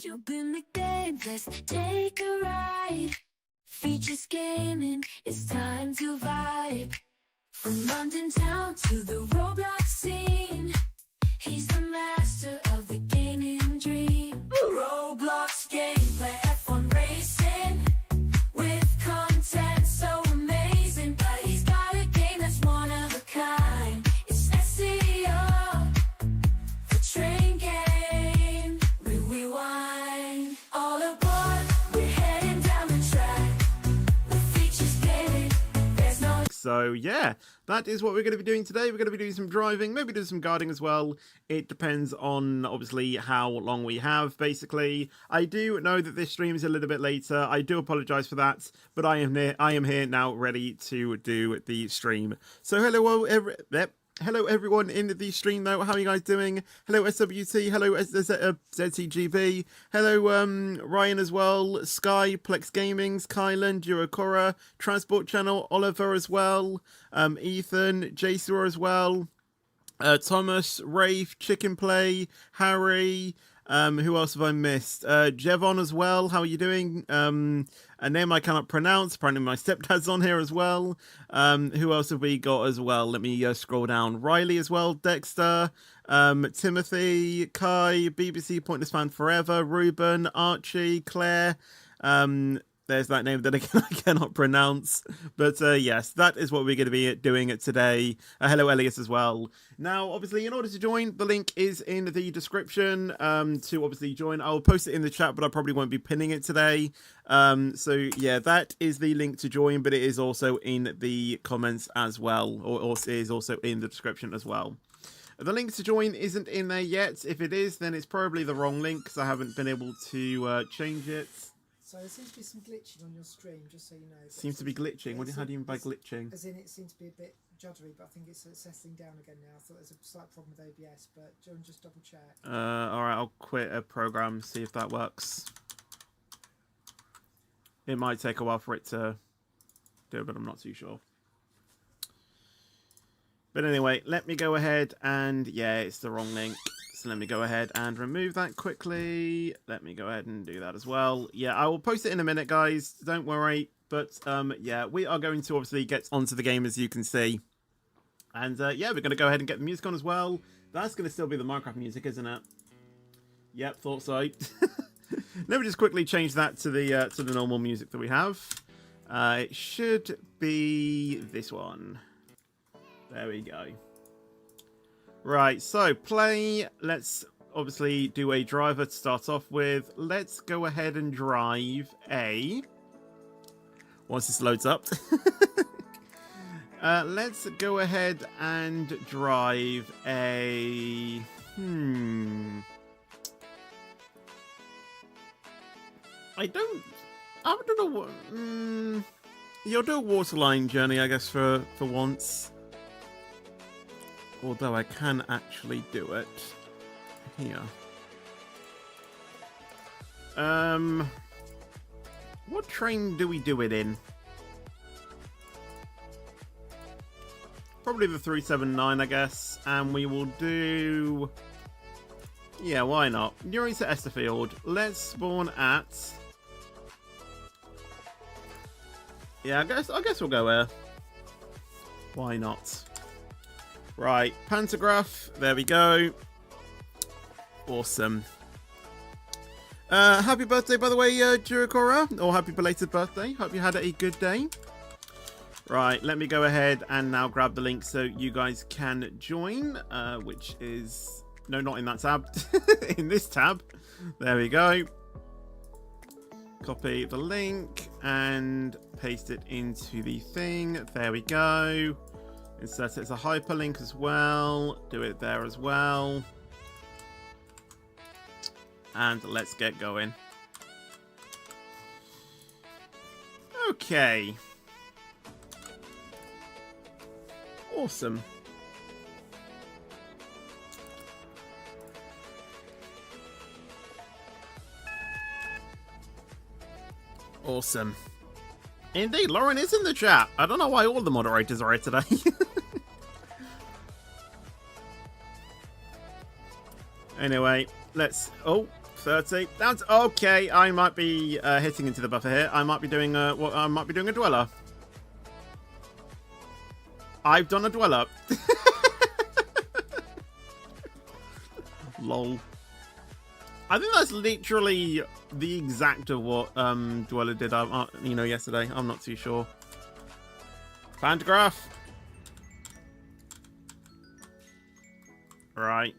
You've been the game, let's take a ride. Features gaming, it's time to vibe. From London town to the Roblox scene, he's the master of the gaming dream. Roblox gameplay, F1 racing, with content so amazing. But he's got a game that's one of a kind. It's SEO, the train game. We rewind. All aboard, we're heading down the track. The features gaming, there's no. So yeah, that is what we're going to be doing today. We're going to be doing some driving, maybe do some guarding as well. It depends on obviously how long we have. Basically, I do know that this stream is a little bit later. I do apologize for that, but I am here now, ready to do the stream. So hello everyone in the stream though. How are you guys doing? Hello SWT, hello ZTGB, hello Ryan as well, Sky, Plex Gamings, Kylan, Duracora, Transport Channel, Oliver as well, Ethan, Jason as well, Thomas, Rafe, Chicken Play, Harry, who else have I missed? Jevon as well, how are you doing? A name I cannot pronounce, apparently my stepdad's on here as well. Who else have we got as well? Let me scroll down. Riley as well, Dexter, Timothy, Kai, BBC Pointless Fan Forever, Ruben, Archie, Claire, there's that name that I cannot pronounce. But yes, that is what we're going to be doing today. Hello, Elias, as well. Now, obviously, in order to join, the link is in the description to obviously join. I'll post it in the chat, but I probably won't be pinning it today. So, yeah, that is the link to join, but it is also in the comments as well, or is also in the description as well. The link to join isn't in there yet. If it is, then it's probably the wrong link because I haven't been able to change it. So there seems to be some glitching on your stream, just so you know. Seems to be glitching. How do you mean by glitching? As in, it seems to be a bit juddery, but I think it's settling down again now. I thought there's a slight problem with OBS, but do you want to just double check? Alright, I'll quit a program, see if that works. It might take a while for it to do it, but I'm not too sure. But anyway, let me go ahead and, yeah, it's the wrong link. So let me go ahead and remove that quickly. Let me go ahead and do that as well. Yeah, I will post it in a minute, guys. Don't worry. But yeah, we are going to obviously get onto the game, as you can see. And yeah, we're going to go ahead and get the music on as well. That's going to still be the Minecraft music, isn't it? Yep, thought so. Let me just quickly change that to the normal music that we have. It should be this one. There we go. Right, so play. Let's obviously do a driver to start off with. Let's go ahead and drive a... Once this loads up. Let's go ahead and drive a... I don't know what... You'll do a waterline journey, I guess, for once. Although I can actually do it here. What train do we do it in? Probably the 379, I guess. And we will do... Yeah, why not? You're into Esterfield. Let's spawn at... Yeah, I guess we'll go there. Why not? Right, pantograph. There we go. Awesome. Happy birthday, by the way, Duracora. Or happy belated birthday. Hope you had a good day. Right, let me go ahead and now grab the link so you guys can join. Which is... No, not in that tab. In this tab. There we go. Copy the link and paste it into the thing. There we go. Insert it as a hyperlink as well. Do it there as well. And let's get going. Okay. Awesome. Awesome. Indeed, Lauren is in the chat. I don't know why all the moderators are here today. Anyway, let's... Oh, 30. That's okay. I might be hitting into the buffer here. I might be doing a dweller. I've done a dweller. Lol. I think that's literally the exact of what Dweller did, yesterday. I'm not too sure. Pantograph. Right.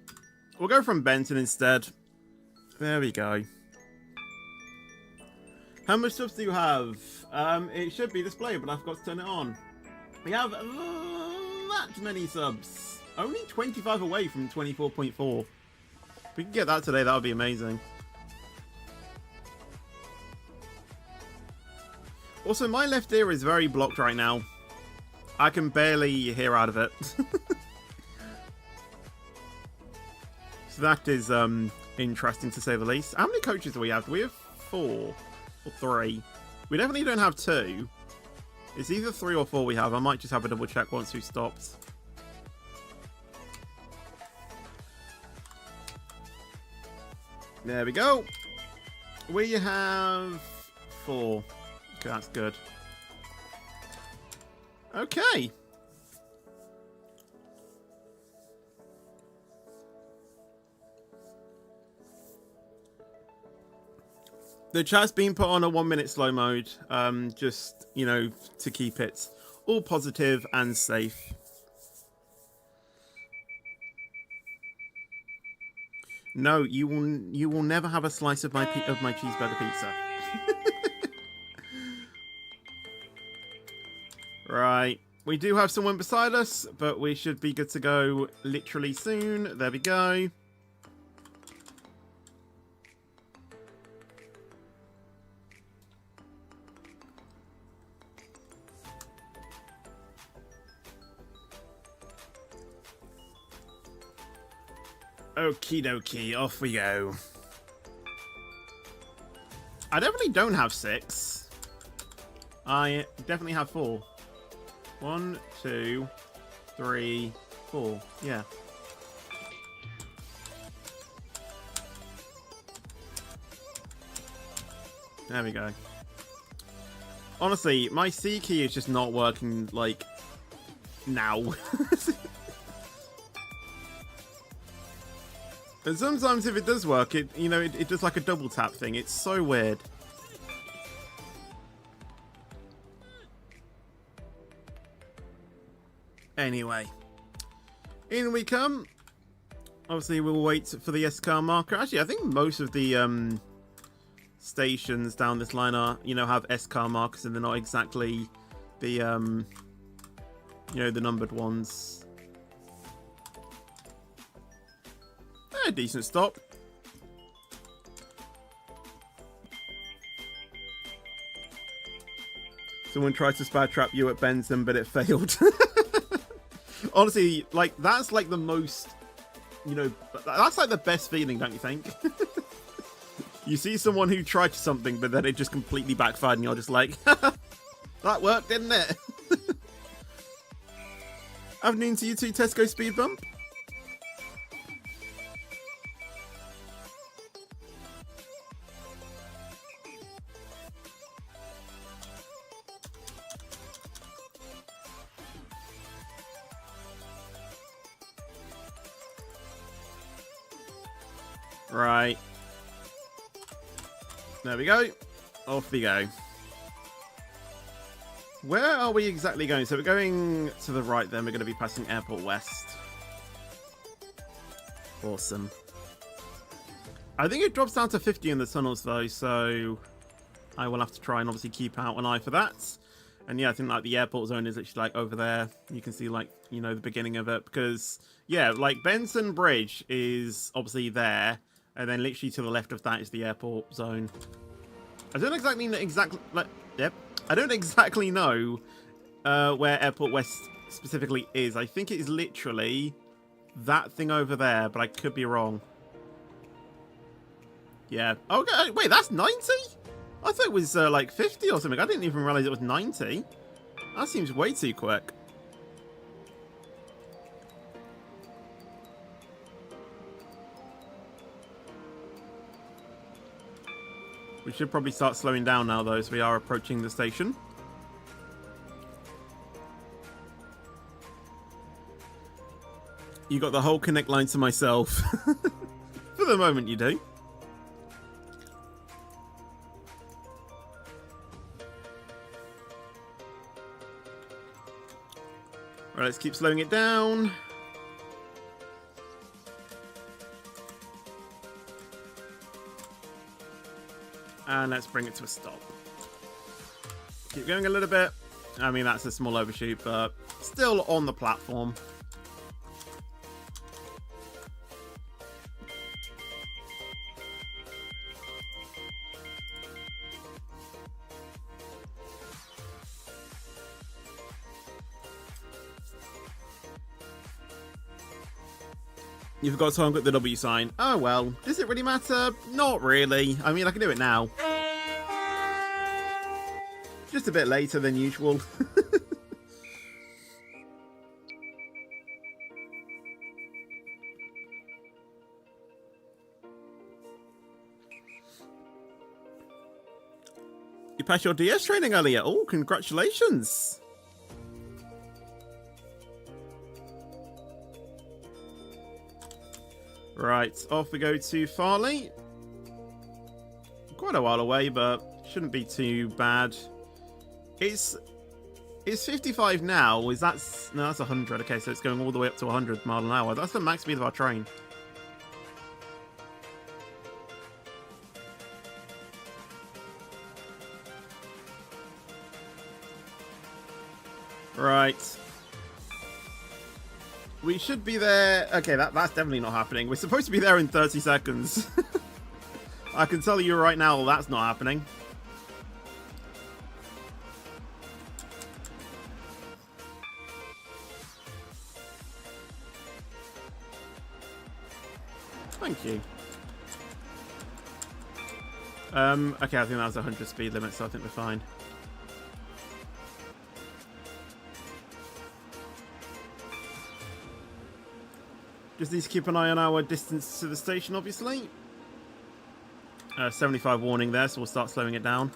We'll go from Benton instead. There we go. How much subs do you have? It should be displayed, but I forgot to turn it on. We have that many subs. Only 25 away from 24.4. If we can get that today, that would be amazing. Also, my left ear is very blocked right now. I can barely hear out of it. So that is interesting to say the least. How many coaches do we have? Do we have 4 or 3? We definitely don't have 2. It's either 3 or 4 we have. I might just have a double check once we've stopped. There we go. We have 4. Okay, that's good. Okay. The chat's been put on a 1-minute slow mode, just, to keep it all positive and safe. No, you will never have a slice of my cheeseburger pizza. Right, we do have someone beside us, but we should be good to go literally soon. There we go. Okie dokie, off we go. I definitely don't have 6. I definitely have 4. 1, 2, 3, 4. Yeah. There we go. Honestly, my C key is just not working, like, now. And sometimes if it does work, it does like a double tap thing. It's so weird. Anyway. In we come. Obviously, we'll wait for the S-car marker. Actually, I think most of the stations down this line are, have S-car markers and they're not exactly the, the numbered ones. A decent stop. Someone tried to spad trap you at Benton, but it failed. Honestly, like, that's like the most, that's like the best feeling, don't you think? You see someone who tried something, but then it just completely backfired, and you're just like, that worked, didn't it? Afternoon to you two, Tesco speed bump. Right. There we go. Off we go. Where are we exactly going? So we're going to the right then. We're going to be passing Airport West. Awesome. I think it drops down to 50 in the tunnels though, so I will have to try and obviously keep out an eye for that. And yeah, I think like the airport zone is literally like over there. You can see like, the beginning of it because yeah, like Benton Bridge is obviously there. And then literally to the left of that is the airport zone. I don't exactly know I don't exactly know where Airport West specifically is. I think it is literally that thing over there, but I could be wrong. Yeah. Okay. Wait, that's 90? I thought it was like 50 or something. I didn't even realize it was 90. That seems way too quick. We should probably start slowing down now, though, as we are approaching the station. You got the whole Connect line to myself. For the moment, you do. Right, let's keep slowing it down. And let's bring it to a stop. Keep going a little bit. I mean, that's a small overshoot, but still on the platform. You forgot to unlock the W sign. Oh well, does it really matter? Not really. I mean, I can do it now. Just a bit later than usual. You passed your DS training earlier. Oh, congratulations. Right, off we go to Farleigh. Quite a while away, but shouldn't be too bad. It's 55 now. Is that... No, that's 100. Okay, so it's going all the way up to 100 miles an hour. That's the max speed of our train. Right. We should be there... Okay, that's definitely not happening. We're supposed to be there in 30 seconds. I can tell you right now that's not happening. Thank you. Okay, I think that was 100 speed limit, so I think we're fine. Just need to keep an eye on our distance to the station, obviously. 75 warning there, so we'll start slowing it down.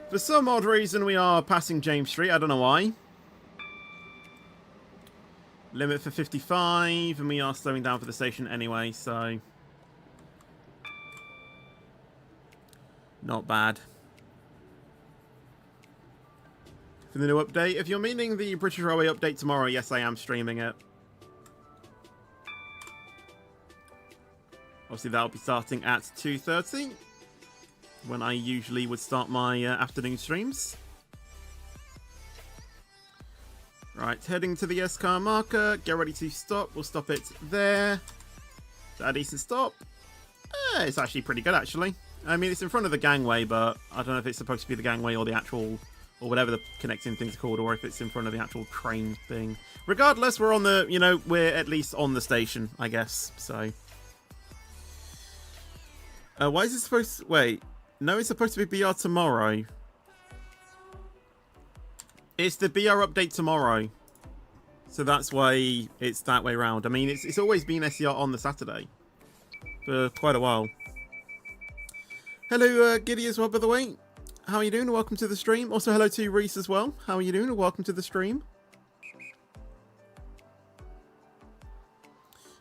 For some odd reason, we are passing James Street. I don't know why. Limit for 55, and we are slowing down for the station anyway, so... Not bad. For the new update, if you're meaning the British Railway update tomorrow, yes, I am streaming it. Obviously, that'll be starting at 2:30, when I usually would start my afternoon streams. Right, heading to the S-car marker. Get ready to stop. We'll stop it there. Is that a decent stop? It's actually pretty good, actually. I mean, it's in front of the gangway, but I don't know if it's supposed to be the gangway or the actual... or whatever the connecting thing's called, or if it's in front of the actual train thing. Regardless, we're on the, you know, we're at least on the station, I guess, so. Why is it supposed to, wait, no, it's supposed to be BR tomorrow. It's the BR update tomorrow. So that's why it's that way around. I mean, it's always been SCR on the Saturday. For quite a while. Hello, Giddy as well, by the way. How are you doing? Welcome to the stream. Also, hello to Reese as well. How are you doing? Welcome to the stream.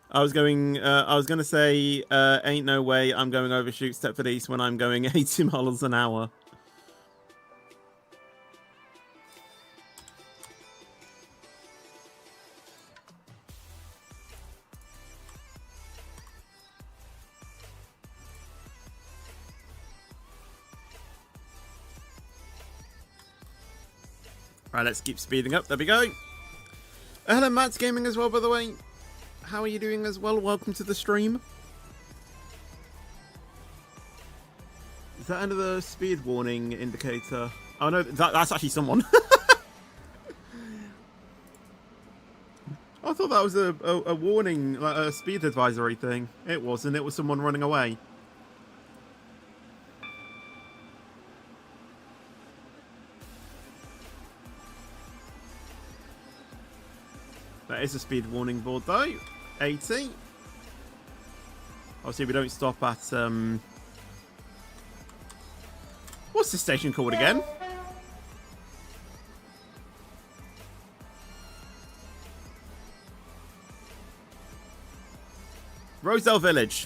I was going to say, ain't no way I'm going overshoot Stepford East when I'm going 80 miles an hour. Right, let's keep speeding up. There we go. Hello, Matt's Gaming as well, by the way. How are you doing as well? Welcome to the stream. Is that another speed warning indicator? Oh no, that's actually someone. I thought that was a warning, like a speed advisory thing. It wasn't. It was someone running away. That is a speed warning board though. 80. Obviously we don't stop at what's this station called again? Rosedale Village.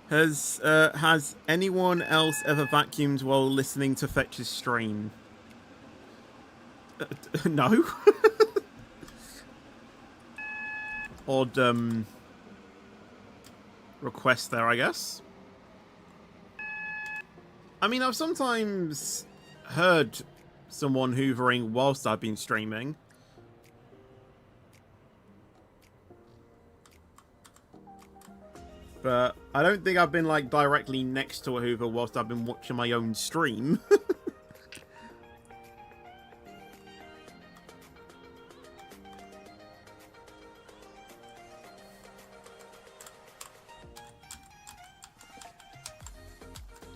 Has anyone else ever vacuumed while listening to Fetch's stream? No. Odd request there, I guess. I mean, I've sometimes heard someone hoovering whilst I've been streaming. But I don't think I've been like directly next to a hoover whilst I've been watching my own stream.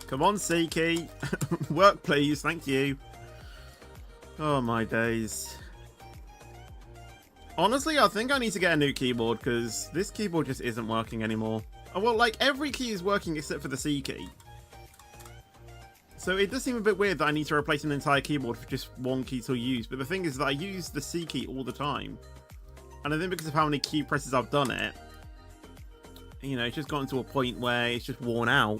Come on, Seiki. Work, please. Thank you. Oh, my days. Honestly, I think I need to get a new keyboard because this keyboard just isn't working anymore. Well, like, every key is working except for the C key. So it does seem a bit weird that I need to replace an entire keyboard for just one key to use. But the thing is that I use the C key all the time. And I think because of how many key presses I've done it, you know, it's just gotten to a point where it's just worn out.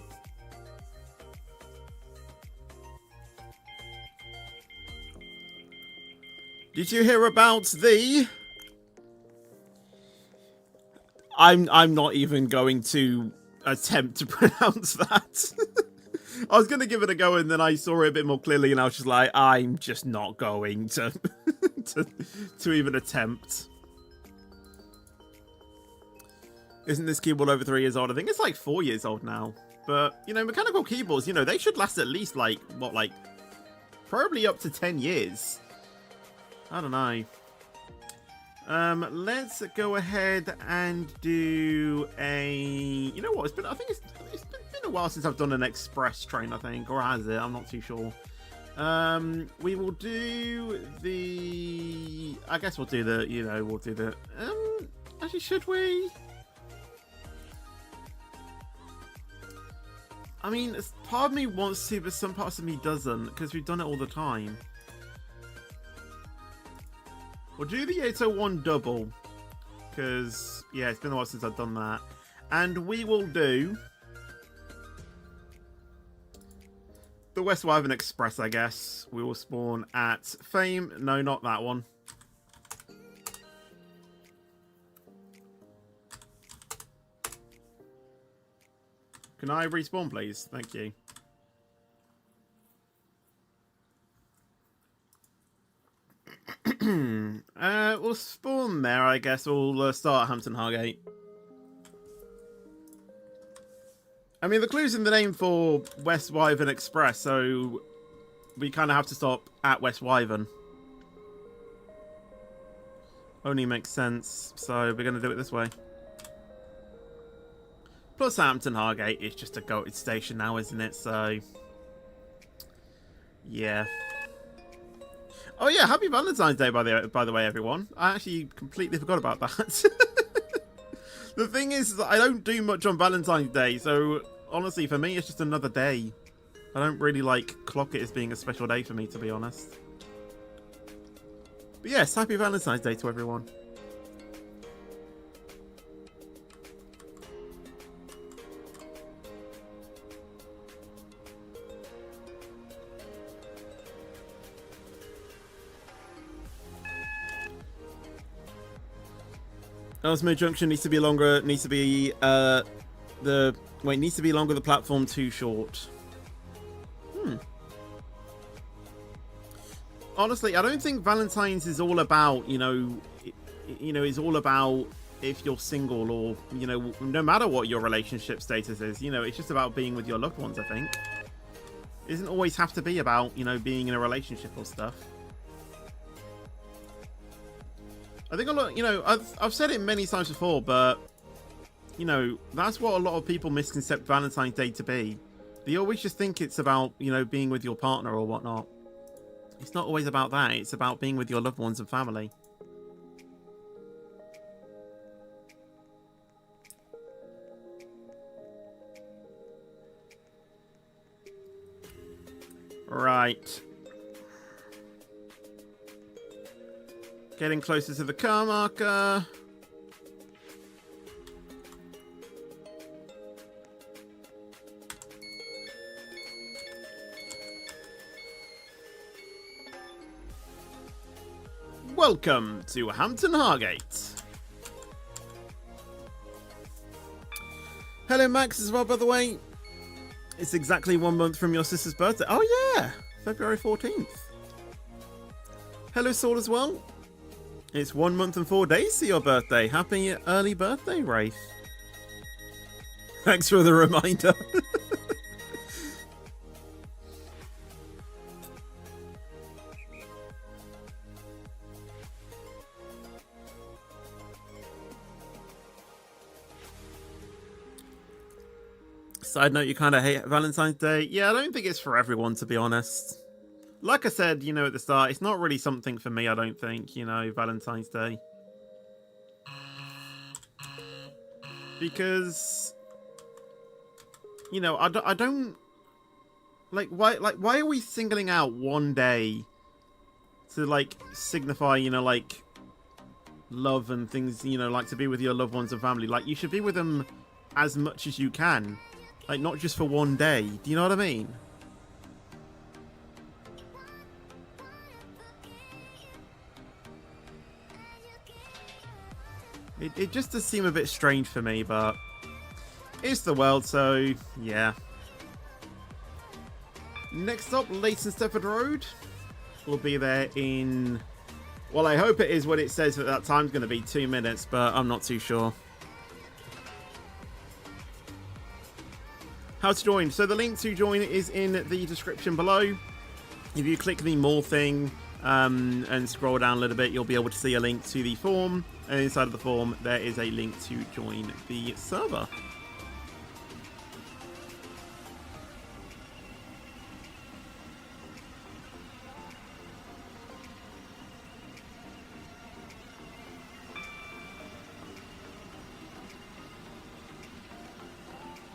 Did you hear about the... I'm not even going to attempt to pronounce that. I was going to give it a go and then I saw it a bit more clearly and I was just like, I'm just not going to to even attempt. Isn't this keyboard over 3 years old? I think it's like 4 years old now. But, you know, mechanical keyboards, you know, they should last at least like, what, like, probably up to 10 years. I don't know. Let's go ahead and do a... You know what? I think it's been a while since I've done an express train, I think. Or has it? I'm not too sure. We will do the... I guess we'll do the... You know, we'll do the... Actually, should we? I mean, part of me wants to, but some parts of me doesn't. Because we've done it all the time. We'll do the 801 double, because, yeah, it's been a while since I've done that. And we will do the Westwyvern Express, I guess. We will spawn at Fame. No, not that one. Can I respawn, please? Thank you. We'll spawn there, I guess. We'll start at Hampton Hargate. I mean, the clue's in the name for Westwyvern Express, so we kind of have to stop at Westwyvern. Only makes sense, so we're going to do it this way. Plus, Hampton Hargate is just a goated station now, isn't it? So, yeah. Oh yeah, happy Valentine's Day by the way, everyone. I actually completely forgot about that. The thing is that I don't do much on Valentine's Day, so honestly, for me, it's just another day. I don't really like clock it as being a special day for me, to be honest. But yes, happy Valentine's Day to everyone. Ellesmere Junction needs to be longer. Needs to be needs to be longer. The platform too short. Honestly, I don't think Valentine's is all about is all about if you're single or no matter what your relationship status is. It's just about being with your loved ones. I think it doesn't always have to be about being in a relationship or stuff. I think a lot, I've said it many times before, but, that's what a lot of people misconcept Valentine's Day to be. They always just think it's about, you know, being with your partner or whatnot. It's not always about that. It's about being with your loved ones and family. Right. Getting closer to the car marker. Welcome to Hampton Hargate. Hello Max as well, by the way. It's exactly 1 month from your sister's birthday. Oh yeah, February 14th. Hello Saul as well. It's 1 month and 4 days to your birthday. Happy early birthday, Rafe. Thanks for the reminder. Side note, you kind of hate Valentine's Day. Yeah, I don't think it's for everyone, to be honest. Like I said, you know, at the start, it's not really something for me, I don't think, you know, Valentine's Day. Because, you know, I don't... why are we singling out one day to, like, signify, you know, like, love and things, you know, like to be with your loved ones and family? Like, you should be with them as much as you can. Like, not just for one day. Do you know what I mean? It just does seem a bit strange for me, but it's the world, so yeah. Next up, Leighton Stepford Road. We'll be there in... Well, I hope it is what it says that time's going to be, 2 minutes, but I'm not too sure. How to join. So the link to join is in the description below. If you click the more thing and scroll down a little bit, you'll be able to see a link to the form. And inside of the form, there is a link to join the server.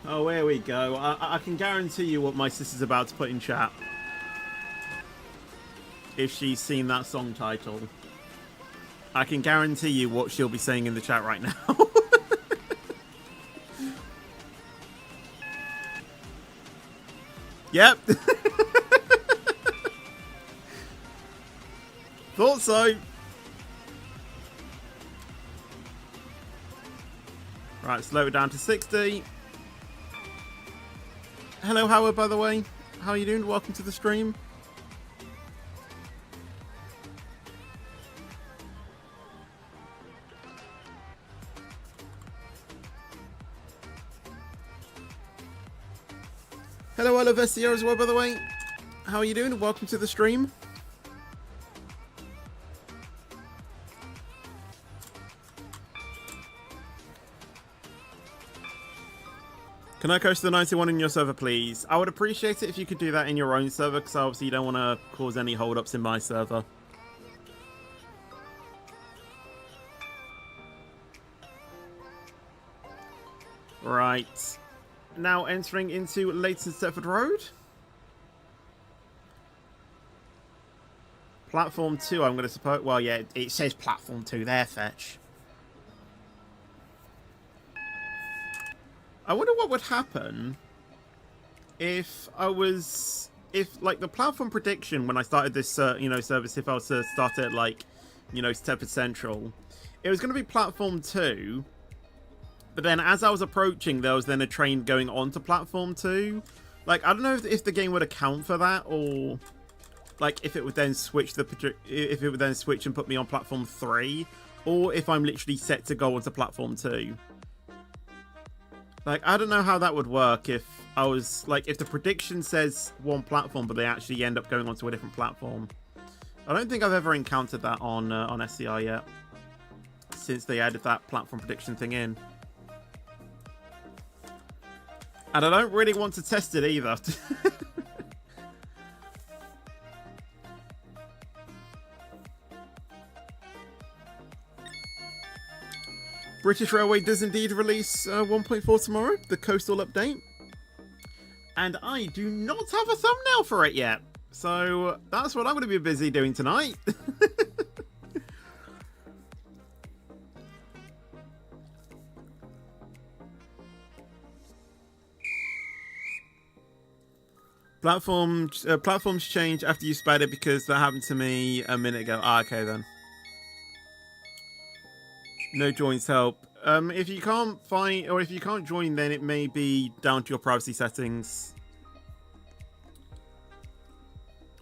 Oh, here we go. I can guarantee you what my sister's about to put in chat. If she's seen that song title. I can guarantee you what she'll be saying in the chat right now. Yep. Thought so. Right, slow it down to 60. Hello, Howard, by the way. How are you doing? Welcome to the stream. Hello, Ella Vestia as well, by the way. How are you doing? Welcome to the stream. Can I coach the 91 in your server, please? I would appreciate it if you could do that in your own server, because obviously you don't want to cause any hold-ups in my server. Right. Now entering into Leighton Stepford Road. Platform 2, I'm going to suppose... Well, yeah, it says Platform 2 there, Fetch. I wonder what would happen if I was... If, like, the platform prediction when I started this, you know, service, if I was to start it, like, you know, Stepford Central, it was going to be Platform 2, but then as I was approaching, there was then a train going on to Platform 2. Like, I don't know if the game would account for that, or, like, if it would then switch and put me on Platform 3, or if I'm literally set to go onto Platform 2. Like, I don't know how that would work if I was, like, if the prediction says one platform, but they actually end up going onto a different platform. I don't think I've ever encountered that on SCR yet, since they added that platform prediction thing in. And I don't really want to test it either. British Railway does indeed release 1.4 tomorrow, the coastal update. And I do not have a thumbnail for it yet. So that's what I'm going to be busy doing tonight. Platforms change after you spad it because that happened to me a minute ago. Ah, okay then. No joins help. If you can't find, or if you can't join, then it may be down to your privacy settings.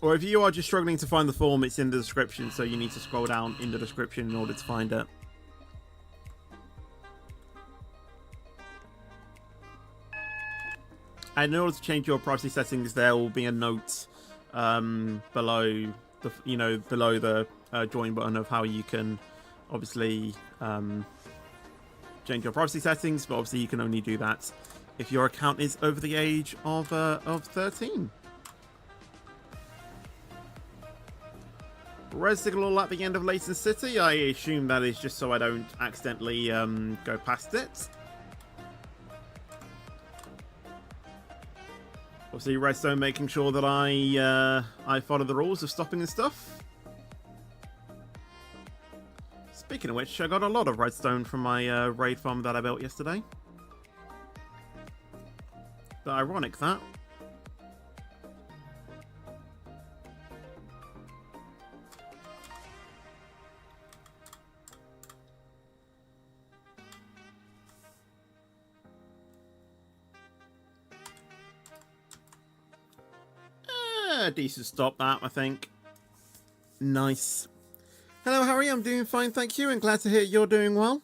Or if you are just struggling to find the form, it's in the description, so you need to scroll down in the description in order to find it. And in order to change your privacy settings, there will be a note below the join button of how you can obviously change your privacy settings, but obviously you can only do that if your account is over the age of 13. Red signal at the end of Leighton City. I assume that is just so I don't accidentally go past it. Obviously, redstone making sure that I follow the rules of stopping and stuff. Speaking of which, I got a lot of redstone from my raid farm that I built yesterday. But ironic that. Decent stop that, I think. Nice. Hello, Harry. I'm doing fine, thank you, and glad to hear you're doing well.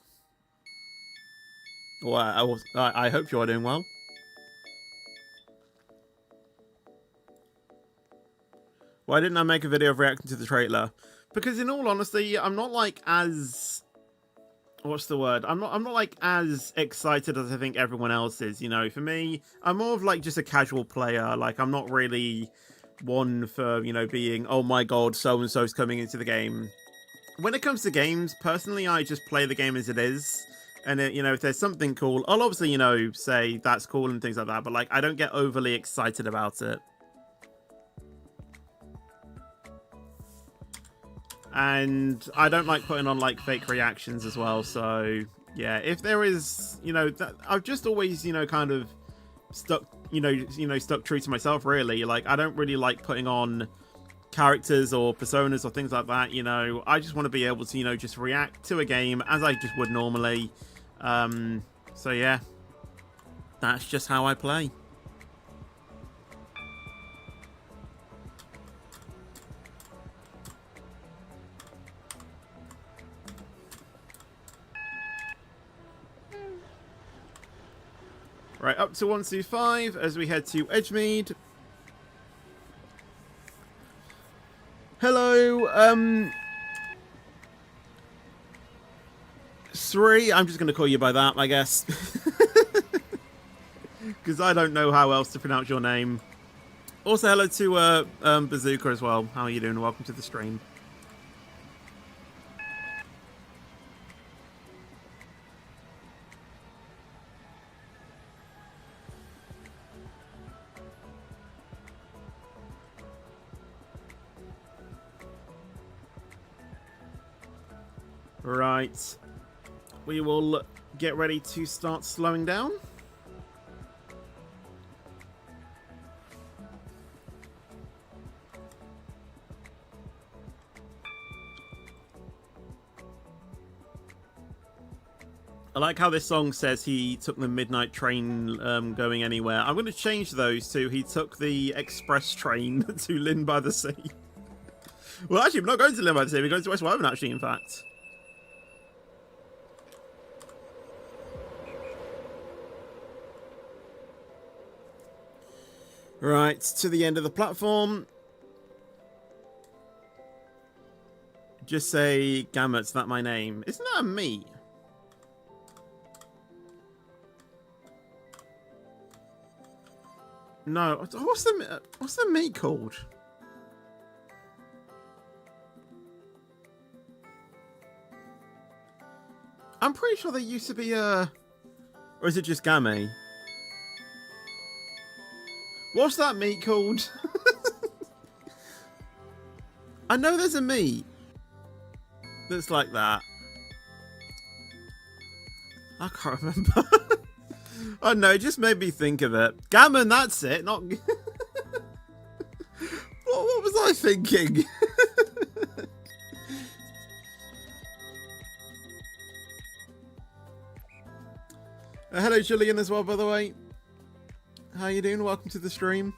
Well, I hope you are doing well. Why didn't I make a video of reacting to the trailer? Because in all honesty, I'm not like as... What's the word? I'm not like as excited as I think everyone else is, you know. For me, I'm more of like just a casual player. Like, I'm not really one for, you know, being, oh my god, so-and-so's coming into the game. When it comes to games, personally, I just play the game as it is. And, you know, if there's something cool, I'll obviously, you know, say that's cool and things like that. But, like, I don't get overly excited about it. And I don't like putting on, like, fake reactions as well. So, yeah, if there is, you know, I've just always, you know, kind of stuck true to myself, really. Like, I don't really like putting on characters or personas or things like that, you know. I just want to be able to, you know, just react to a game as I just would normally. So yeah, that's just how I play. Right, up to 125 as we head to Edgemead. Hello, Sri. I'm just going to call you by that, I guess. Because I don't know how else to pronounce your name. Also, hello to Bazooka as well. How are you doing? Welcome to the stream. Right, we will get ready to start slowing down. I like how this song says he took the midnight train going anywhere. I'm going to change those to he took the express train to Lynn by the Sea. Well, actually, we're not going to Lynn by the Sea. We're going to Westwyvern, actually, in fact. Right, to the end of the platform. Just say, Gamut's that my name? Isn't that a me? No, what's the meat called? I'm pretty sure there used to be or is it just gammy? What's that meat called? I know there's a meat that's like that. I can't remember. Oh no, it just made me think of it. Gammon, that's it. Not. What was I thinking? Hello, Julian, as well, by the way. How you doing? Welcome to the stream.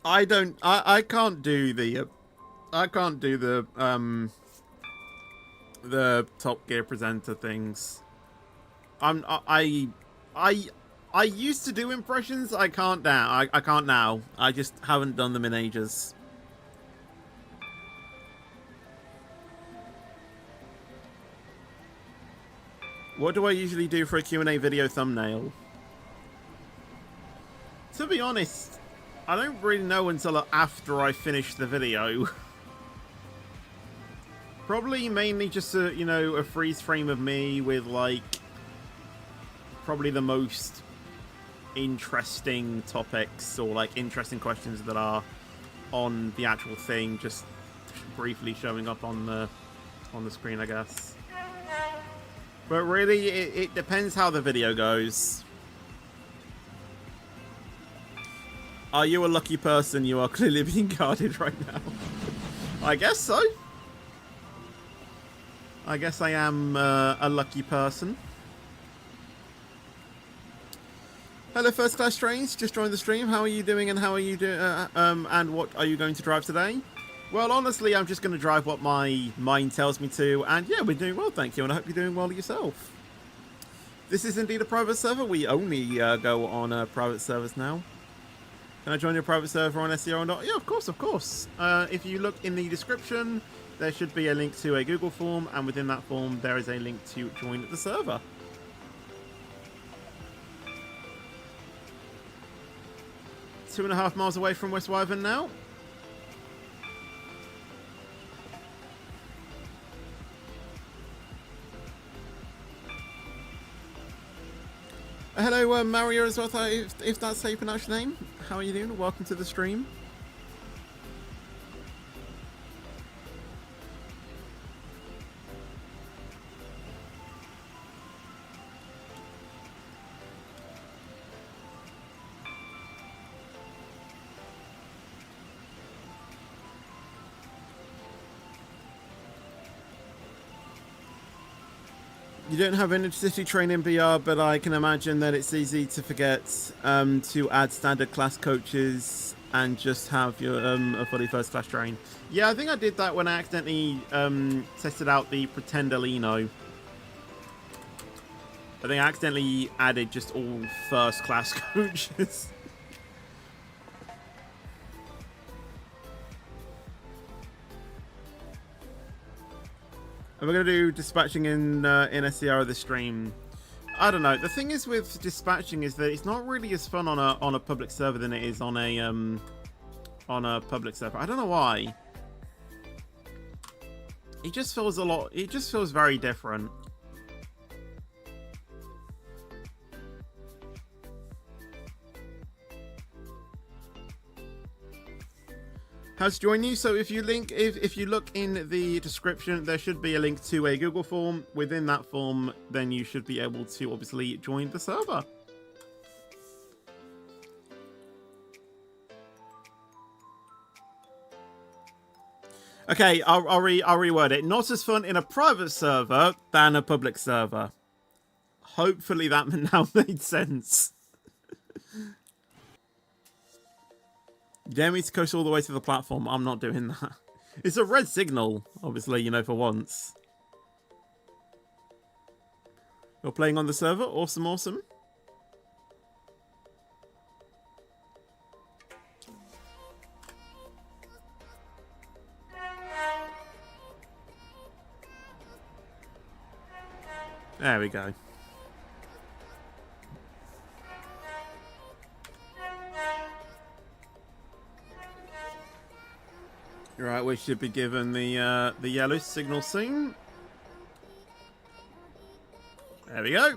I can't do the Top Gear presenter things. I used to do impressions. I can't now. I can't now. I just haven't done them in ages. What do I usually do for a Q&A video thumbnail? To be honest, I don't really know until after I finish the video. Probably mainly just a, you know, a freeze frame of me with like probably the most interesting topics or like interesting questions that are on the actual thing, just briefly showing up on the screen, I guess. But really, it depends how the video goes. Are you a lucky person? You are clearly being guarded right now. I guess so. I guess I am a lucky person. Hello, First Class Trains. Just joined the stream. How are you doing? And how are you doing? And what are you going to drive today? Well, honestly, I'm just going to drive what my mind tells me to. And yeah, we're doing well, thank you. And I hope you're doing well yourself. This is indeed a private server. We only go on private servers now. Can I join your private server on SCR or not? Yeah, of course, of course. If you look in the description, there should be a link to a Google form, and within that form, there is a link to join the server. Two and a half miles away from Westwyvern now. Hello, Mario as well, if that's how you pronounce your name. How are you doing? Welcome to the stream. You don't have an intercity train in BR, but I can imagine that it's easy to forget to add standard class coaches and just have your a fully first class train. Yeah, I think I did that when I accidentally tested out the Pretenderlino. I think I accidentally added just all first class coaches. And we're going to do dispatching in SCR of the stream. I don't know. The thing is with dispatching is that it's not really as fun on a public server than it is on a public server. I don't know why. It just feels a lot. It just feels very different. How to join you? So if you look in the description, there should be a link to a Google form. Within that form, then you should be able to obviously join the server. Okay, I'll reword it. Not as fun in a private server than a public server. Hopefully that now made sense. You dare me to coast all the way to the platform? I'm not doing that. It's a red signal, obviously, you know, for once. You're playing on the server? Awesome, awesome. There we go. Right, we should be given the yellow signal soon. There we go.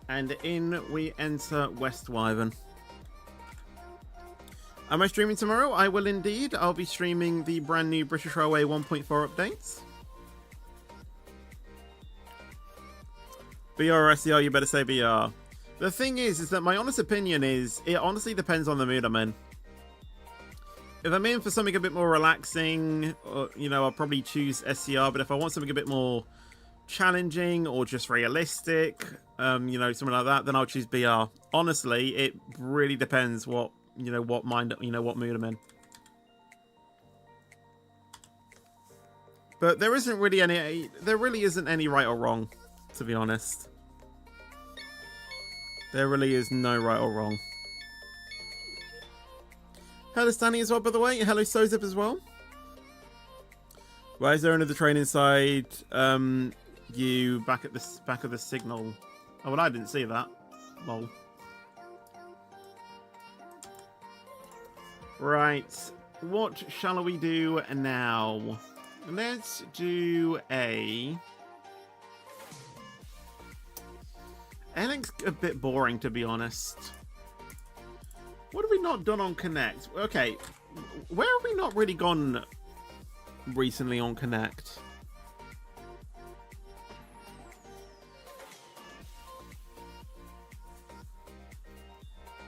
And in we enter Westwyvern. Am I streaming tomorrow? I will indeed. I'll be streaming the brand new British Railway 1.4 updates. BR or SCR, you better say BR. The thing is that my honest opinion is, it honestly depends on the mood I'm in. If I'm in for something a bit more relaxing, or, you know, I'll probably choose SCR, but if I want something a bit more challenging or just realistic, you know, something like that, then I'll choose BR. Honestly, it really depends what, you know, what mood I'm in. But there isn't really any right or wrong, to be honest. There really is no right or wrong. Hello Stanley as well, by the way. Hello Sozip as well. Why is there another train inside you back at the back of the signal? Oh, well, I didn't see that. Lol. Right. What shall we do now? Let's do a... Alec's a bit boring, to be honest. What have we not done on Connect? Okay, where have we not really gone recently on Connect?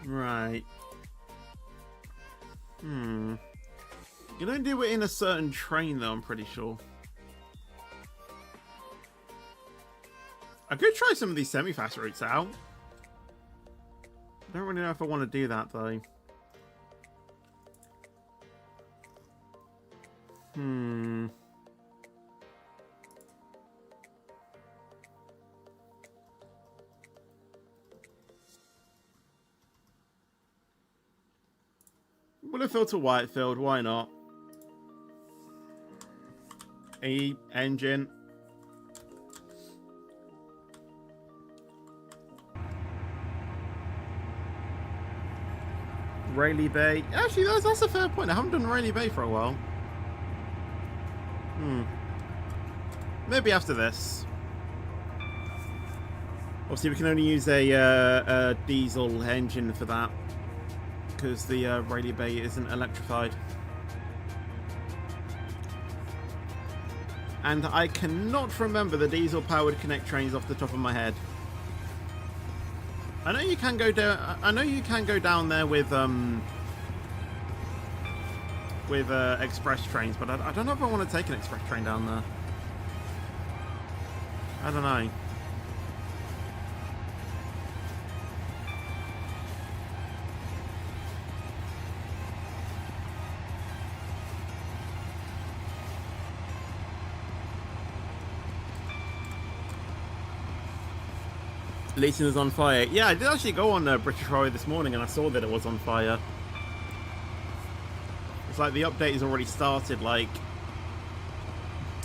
Right. You don't do it in a certain train, though, I'm pretty sure. I could try some of these semi-fast routes out. I don't really know if I want to do that, though. Willowfield to Whitefield, why not? Engine. Rayleigh Bay. Actually, that's a fair point. I haven't done Rayleigh Bay for a while. Maybe after this. Obviously, we can only use a diesel engine for that, because the Rayleigh Bay isn't electrified. And I cannot remember the diesel-powered Connect trains off the top of my head. I know you can go down. I know you can go down there with express trains, but I don't know if I want to take an express train down there. I don't know. Leighton is on fire. Yeah, I did actually go on British Railway this morning and I saw that it was on fire. It's like the update has already started, like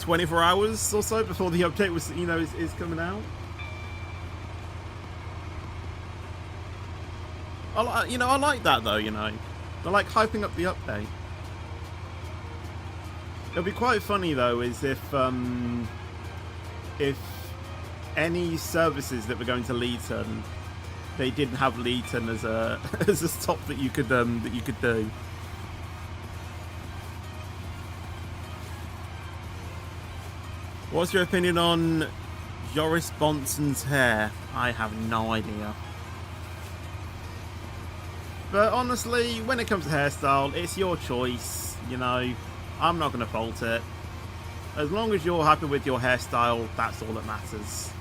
24 hours or so before the update was, you know, is coming out. I like that though, you know. I like hyping up the update. It'll be quite funny though, is if any services that were going to Leighton, they didn't have Leighton as a as a stop that you could do. What's your opinion on Joris Bonson's hair? I have no idea. But honestly, when it comes to hairstyle, it's your choice. You know, I'm not going to fault it. As long as you're happy with your hairstyle, that's all that matters.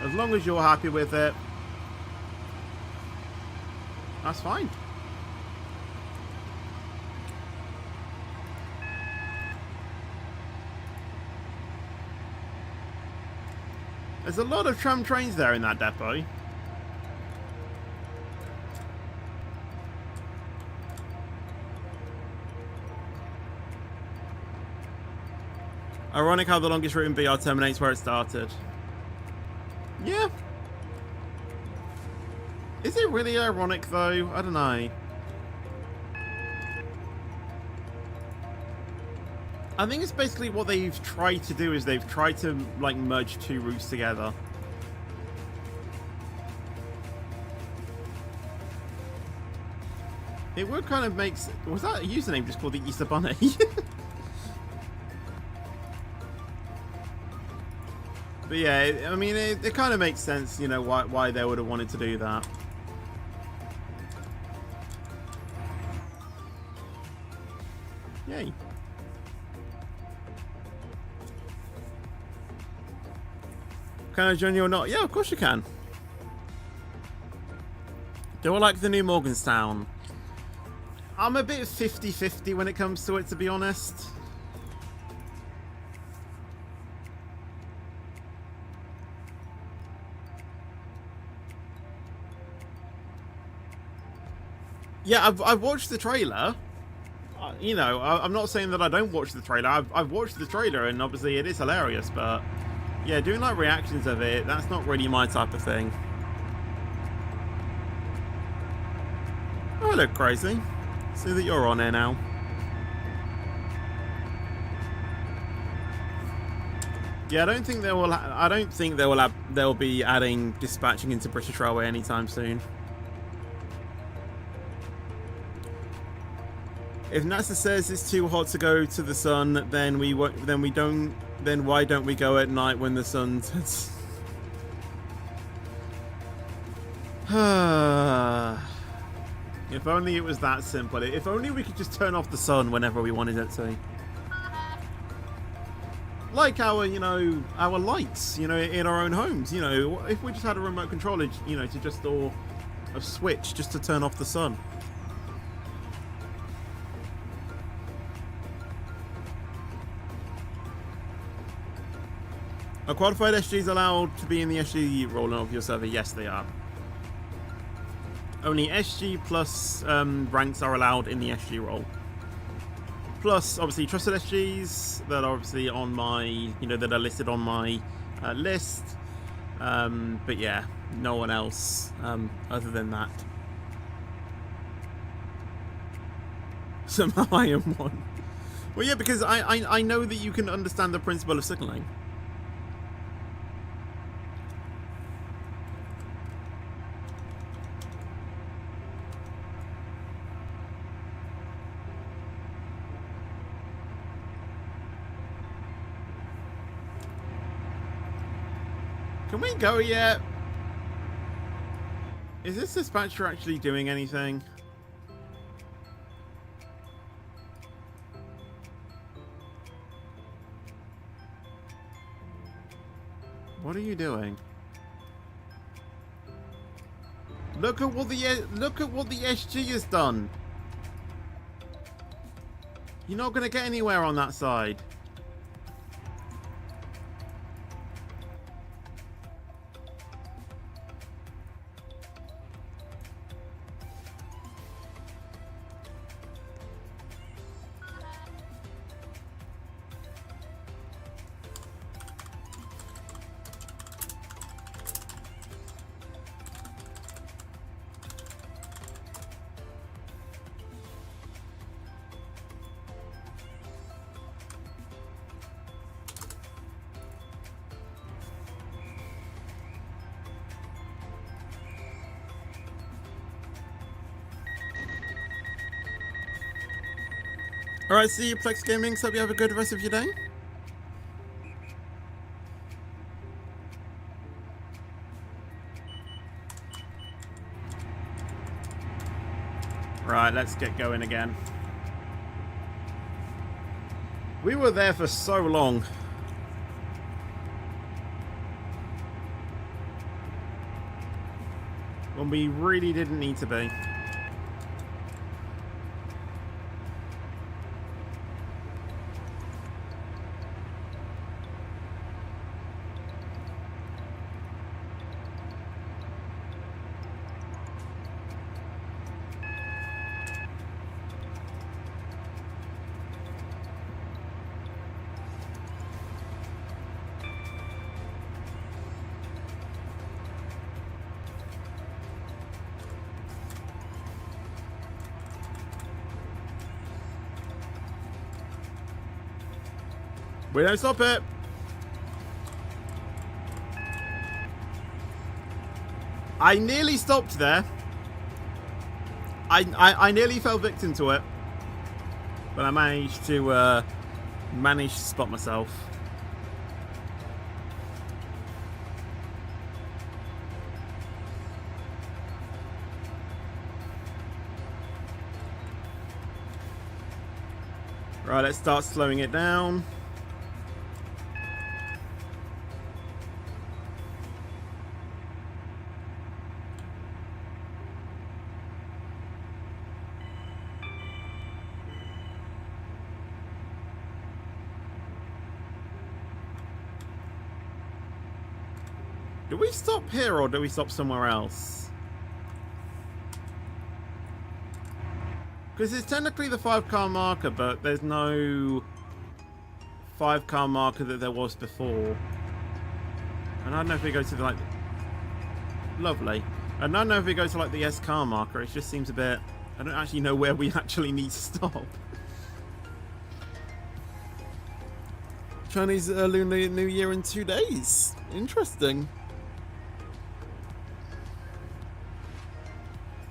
As long as you're happy with it, that's fine. There's a lot of tram trains there in that depot. Ironic how the longest route in BR terminates where it started. Yeah. Is it really ironic though? I don't know. I think it's basically what they've tried to do is they've tried to like merge two routes together. It would kind of make... Was that a username just called the Easter Bunny? But yeah, I mean, it kind of makes sense, you know, why they would have wanted to do that. Yay. Can I join you or not? Yeah, of course you can. Do I like the new Morganstown? I'm a bit 50-50 when it comes to it, to be honest. Yeah, I've watched the trailer. You know, I'm not saying that I don't watch the trailer. I've watched the trailer, and obviously it is hilarious, but yeah, doing like reactions of it, that's not really my type of thing. Oh, hello, Crazy. See that you're on here now. Yeah, I don't think they will. I don't think they will. They'll be adding dispatching into British Railway anytime soon. If NASA says it's too hot to go to the sun, then we won't. Then we don't. Then why don't we go at night when the sun sets? If only it was that simple. If only we could just turn off the sun whenever we wanted it to. Like our, you know, our lights, you know, in our own homes. You know, if we just had a remote controller, you know, to just, or a switch just to turn off the sun. Are qualified SGs allowed to be in the SG role of your server? Yes, they are. Only SG plus ranks are allowed in the SG role. Plus, obviously, trusted SGs that are obviously on my, you know, that are listed on my list. But yeah, no one else other than that. Somehow I am one. Well, yeah, because I know that you can understand the principle of signalling. Can we go yet? Is this dispatcher actually doing anything? What are you doing? Look at what the SG has done. You're not going to get anywhere on that side. Alright, see you, Plex Gaming. So hope you have a good rest of your day. Right, let's get going again. We were there for so long. When we really didn't need to be. We don't stop it. I nearly stopped there. I nearly fell victim to it. But I managed to spot myself. Right, let's start slowing it down. Do we stop here or do we stop somewhere else? Because it's technically the 5-car marker, but there's no 5-car marker that there was before. And I don't know if we go to the, like... Lovely. And I don't know if we go to like the S-car marker. It just seems a bit... I don't actually know where we actually need to stop. Chinese Lunar New Year in 2 days. Interesting.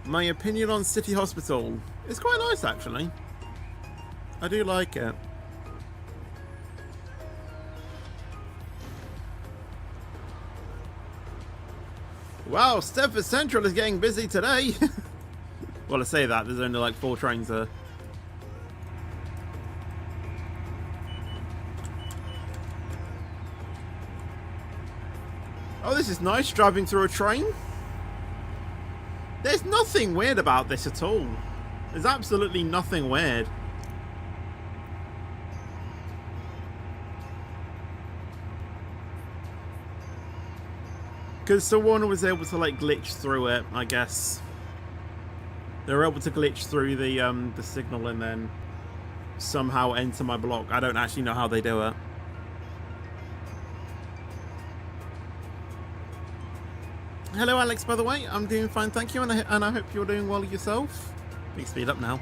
My opinion on City Hospital. It's quite nice, actually. I do like it. Wow, Stepford Central is getting busy today. Well, I say that, there's only like 4 trains there. Oh, this is nice, driving through a train. There's nothing weird about this at all. There's absolutely nothing weird. Because someone was able to like glitch through it, I guess. They were able to glitch through the signal and then somehow enter my block. I don't actually know how they do it. Hello Alex, by the way. I'm doing fine, thank you, and I hope you're doing well yourself. Big speed up now.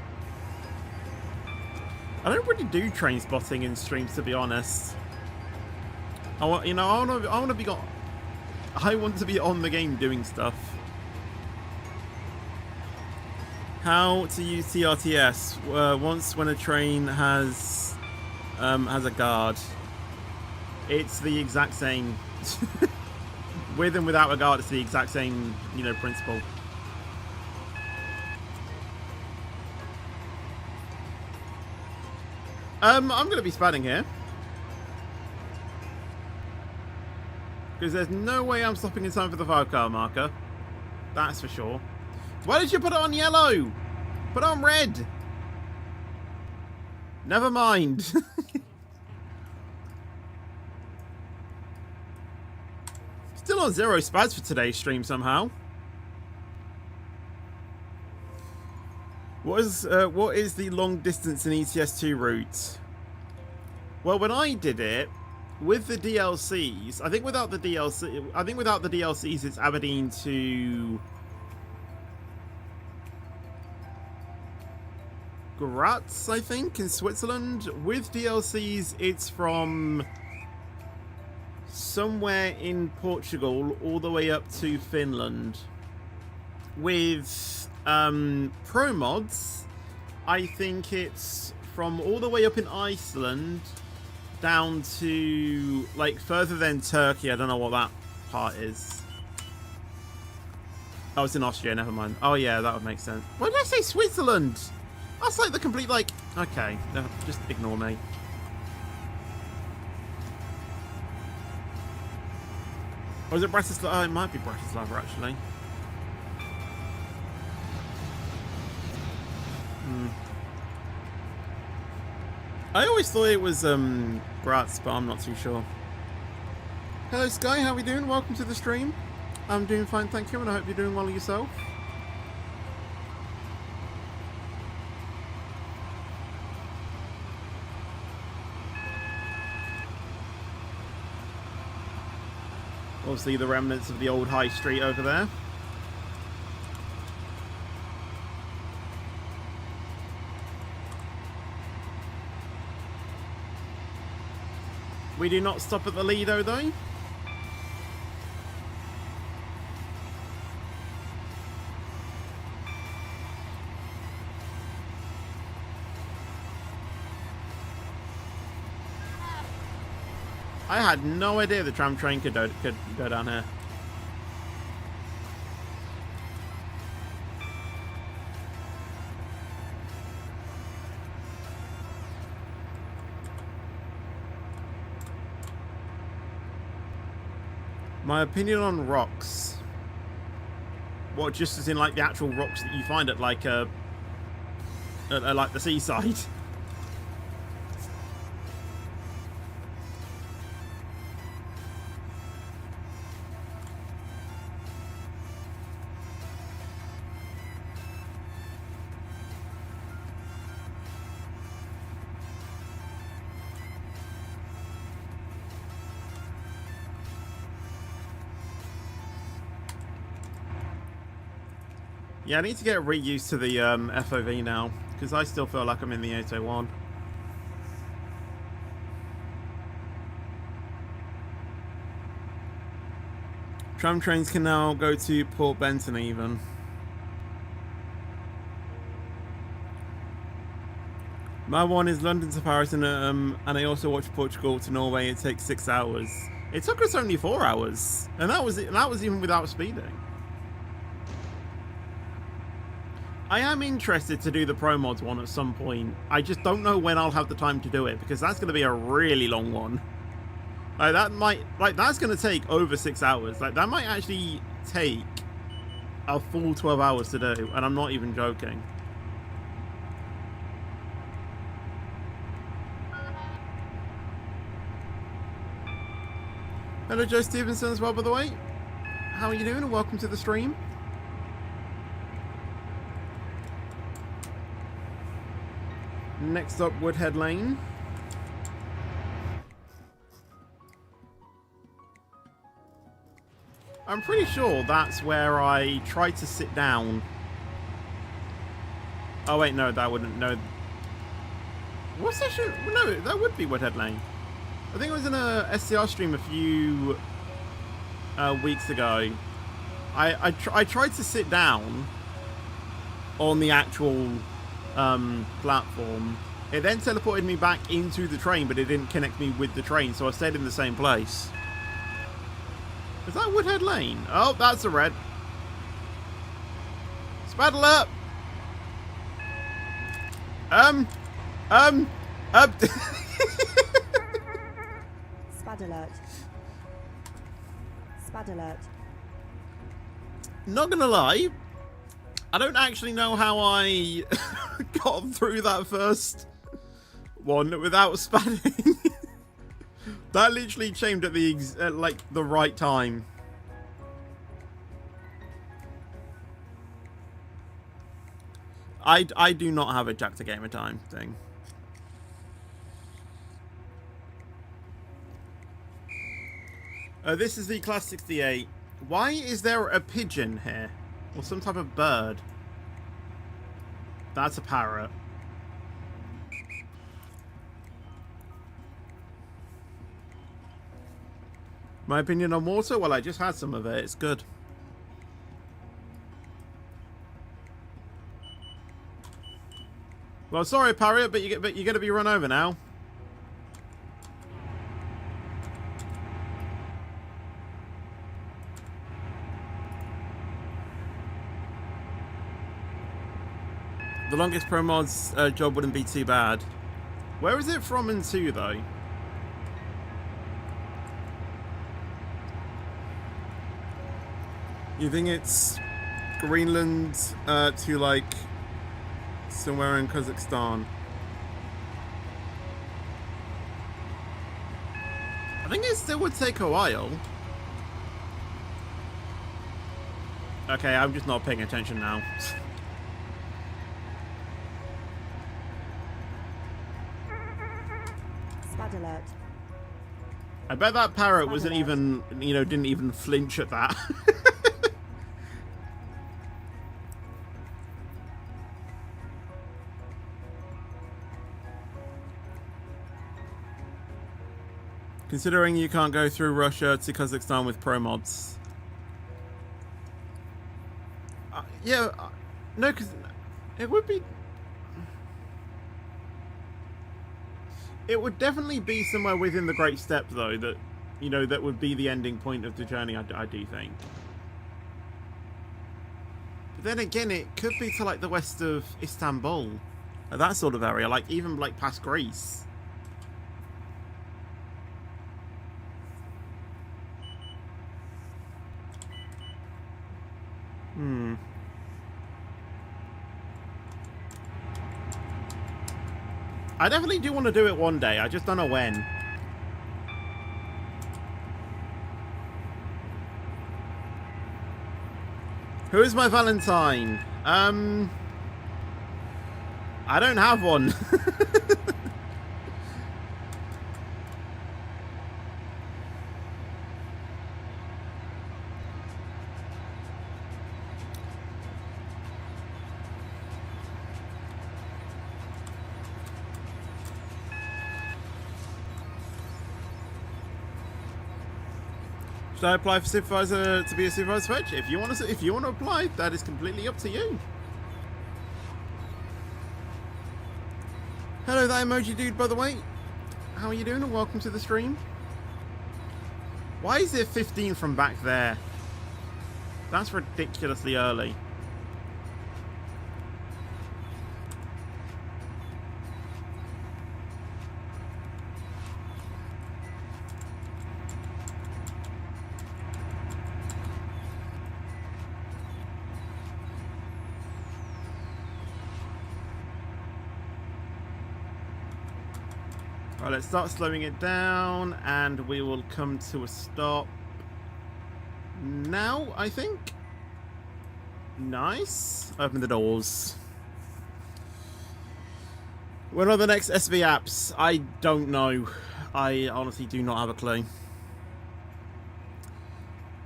I don't really do train spotting in streams, to be honest. I want to be on the game doing stuff. How to use TRTS? Once when a train has a guard, it's the exact same. With and without a guard, it's the exact same, principle. I'm going to be spatting here. Because there's no way I'm stopping in time for the 5-car marker. That's for sure. Why did you put it on yellow? Put it on red. Never mind. Still on 0 spads for today's stream somehow. What is the long distance in ETS2 route? Well, when I did it with the DLCs, I think without the DLCs, it's Aberdeen to Graz, I think, in Switzerland. With DLCs, it's from somewhere in Portugal all the way up to Finland. With pro mods, I think it's from all the way up in Iceland down to like further than Turkey. I don't know what that part is. Oh, it's in Austria, never mind. Oh yeah, that would make sense. Why did I say Switzerland? That's like the complete like... Okay, no, just ignore me. Or is it Bratislava? Oh, it might be Bratislava, actually. I always thought it was Graz, but I'm not too sure. Hello Sky, how are we doing? Welcome to the stream. I'm doing fine, thank you, and I hope you're doing well yourself. Obviously the remnants of the old high street over there. We do not stop at the Lido though. I had no idea the tram train could go down here. My opinion on rocks. What, just as in like the actual rocks that you find at like like the seaside? Yeah, I need to get reused to the FOV now, because I still feel like I'm in the 801. Tram trains can now go to Port Benton even. My one is London to Paris, and I also watch Portugal to Norway. It takes 6 hours. It took us only 4 hours, and that was even without speeding. I am interested to do the Pro Mods one at some point. I just don't know when I'll have the time to do it, because that's going to be a really long one. Like that's going to take over 6 hours. Like that might actually take a full 12 hours to do, and I'm not even joking. Hello Joe Stevenson as well, by the way. How are you doing, and welcome to the stream. Next up, Woodhead Lane. I'm pretty sure that's where I tried to sit down. Oh wait, no, that wouldn't, no. What's that shit? No, that would be Woodhead Lane. I think it was in a SCR stream a few weeks ago. I tried to sit down on the actual platform. It then teleported me back into the train, but it didn't connect me with the train, so I stayed in the same place. Is that Woodhead Lane? Oh, that's a red. Spaddle up! Spad alert. Spad alert. Not gonna lie, I don't actually know how I got through that first one without spadding. That literally changed at the like the right time. I do not have a Jack to Gamer time thing. This is the Class 68. Why is there a pigeon here? Or some type of bird? That's a parrot. My opinion on water? Well, I just had some of it. It's good. Well, sorry, parrot, but you're going to be run over now. The longest Pro Mods job wouldn't be too bad. Where is it from and to, though? You think it's Greenland to, like, somewhere in Kazakhstan? I think it still would take a while. Okay, I'm just not paying attention now. Spad alert. I bet that parrot wasn't even, you know, didn't even flinch at that. Considering you can't go through Russia to Kazakhstan with pro mods. Yeah, no, because it would be... It would definitely be somewhere within the Great Steppe, though, that, you know, that would be the ending point of the journey, I do think. But then again, it could be to, like, the west of Istanbul. That sort of area, like, even, like, past Greece. I definitely do want to do it one day. I just don't know when. Who is my Valentine? I don't have one. Should I apply for supervisor to be a supervisor fetch? If you want to apply, that is completely up to you. Hello, that emoji dude, by the way. How are you doing? And welcome to the stream. Why is it 15 from back there? That's ridiculously early. Right, let's start slowing it down, and we will come to a stop now, I think. Nice. Open the doors. When are the next SV apps? I don't know. I honestly do not have a clue.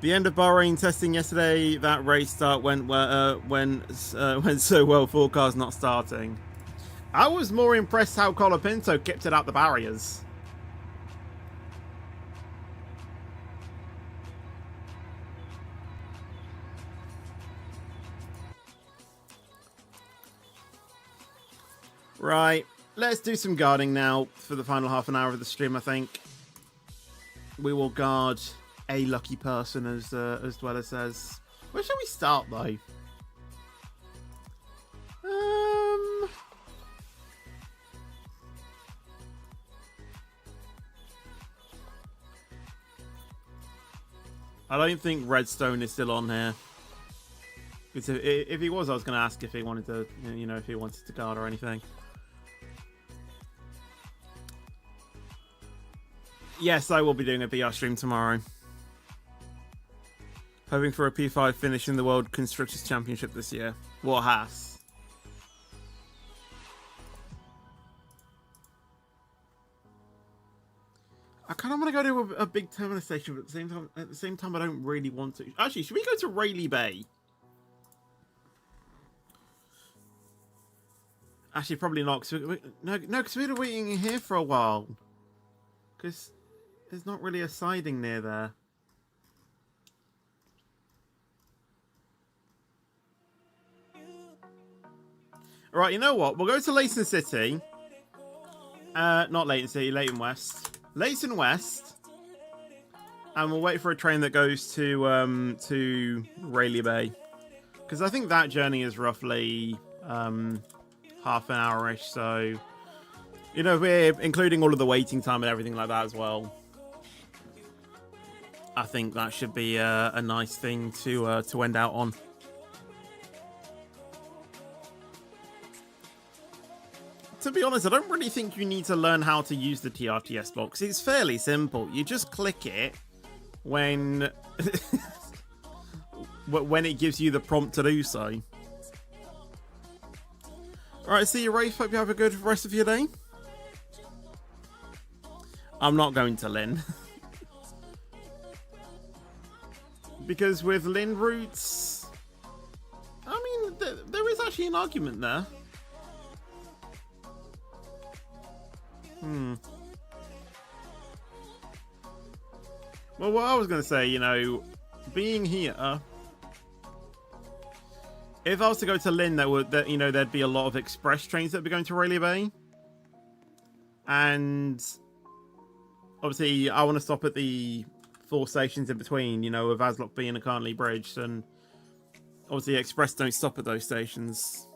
The end of Bahrain testing yesterday. That race start went so well. 4 cars not starting. I was more impressed how Colapinto kept it out the barriers. Right, let's do some guarding now for the final half an hour of the stream, I think. We will guard a lucky person, as Dweller says. Where shall we start, though? I don't think Redstone is still on here. Because if he was, I was going to ask if he wanted to, you know, if he wanted to guard or anything. Yes, I will be doing a BR stream tomorrow. Hoping for a P5 finish in the World Constructors Championship this year. What has? I kind of want to go to a big terminal station, but at the same time, I don't really want to. Actually, should we go to Rayleigh Bay? Actually, probably not. Cause because we've been waiting here for a while. Because there's not really a siding near there. Alright, you know what? We'll go to Leighton City. Not Leighton City, Leighton West. Leighton West. And we'll wait for a train that goes to Rayleigh Bay. Because I think that journey is roughly half an hour-ish, so... You know, we're including all of the waiting time and everything like that as well. I think that should be a nice thing to end out on. To be honest, I don't really think you need to learn how to use the TRTS box. It's fairly simple. You just click it when when it gives you the prompt to do so. Alright, see you, Rafe. Hope you have a good rest of your day. I'm not going to Lynn. Because with Lynn routes... I mean, there is actually an argument there. Well, what I was going to say, you know, being here, if I was to go to Lynn, you know, there'd be a lot of express trains that'd be going to Farleigh Bay. And obviously, I want to stop at the 4 stations in between, you know, with Aslock being a Carnley Bridge. And obviously, express don't stop at those stations.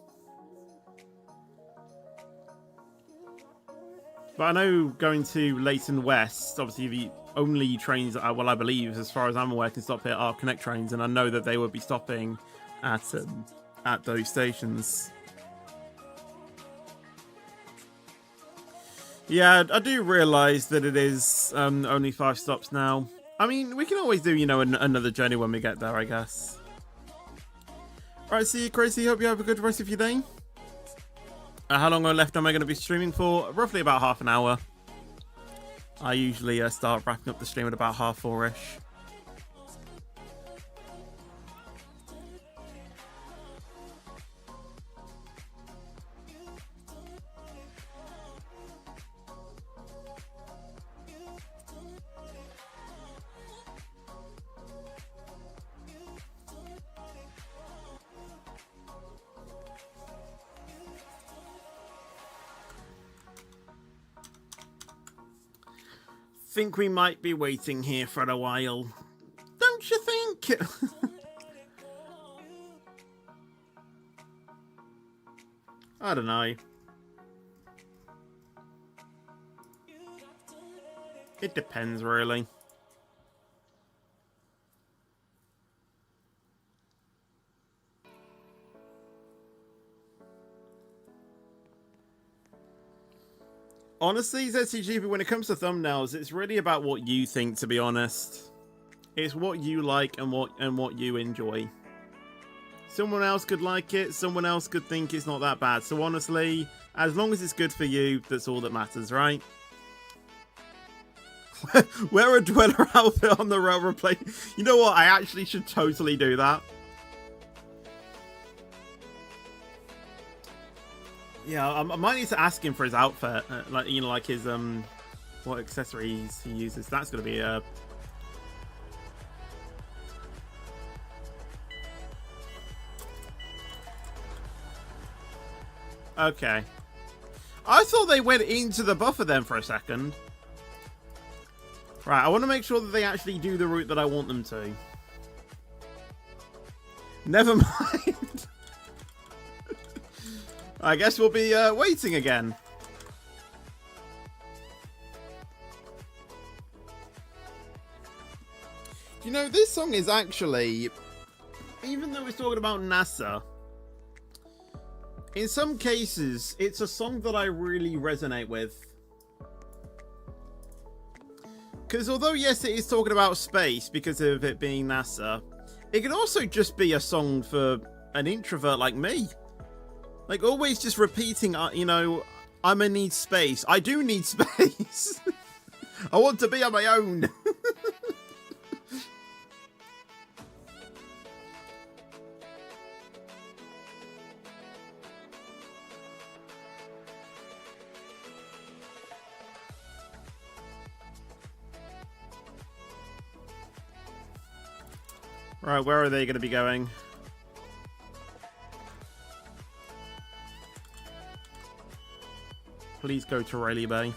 But I know going to Leighton West, obviously the only trains that well, I believe, as far as I'm aware, can stop here are Connect trains, and I know that they would be stopping at those stations. Yeah, I do realise that it is only 5 stops now. I mean, we can always do, you know, another journey when we get there, I guess. Alright, see you, Crazy. Hope you have a good rest of your day. How long left am I going to be streaming for? Roughly about half an hour. I usually start wrapping up the stream at about 4:30ish. Think we might be waiting here for a while. Don't you think? I don't know. It depends, really. Honestly, ZCGB, when it comes to thumbnails, it's really about what you think, to be honest. It's what you like and what you enjoy. Someone else could like it, someone else could think it's not that bad. So honestly, as long as it's good for you, that's all that matters, right? Wear a Dweller outfit on the railroad plane. You know what? I actually should totally do that. Yeah, I might need to ask him for his outfit, like, you know, like his what accessories he uses. That's gonna be a okay. I thought they went into the buffer then for a second. Right, I want to make sure that they actually do the route that I want them to. Never mind. I guess we'll be waiting again. You know, this song is actually, even though it's talking about NASA, in some cases, it's a song that I really resonate with. Because although, yes, it is talking about space because of it being NASA, it can also just be a song for an introvert like me. Like, always just repeating, you know, I'm gonna need space. I do need space. I want to be on my own. Right, where are they going to be going? Please go to Farleigh Bay.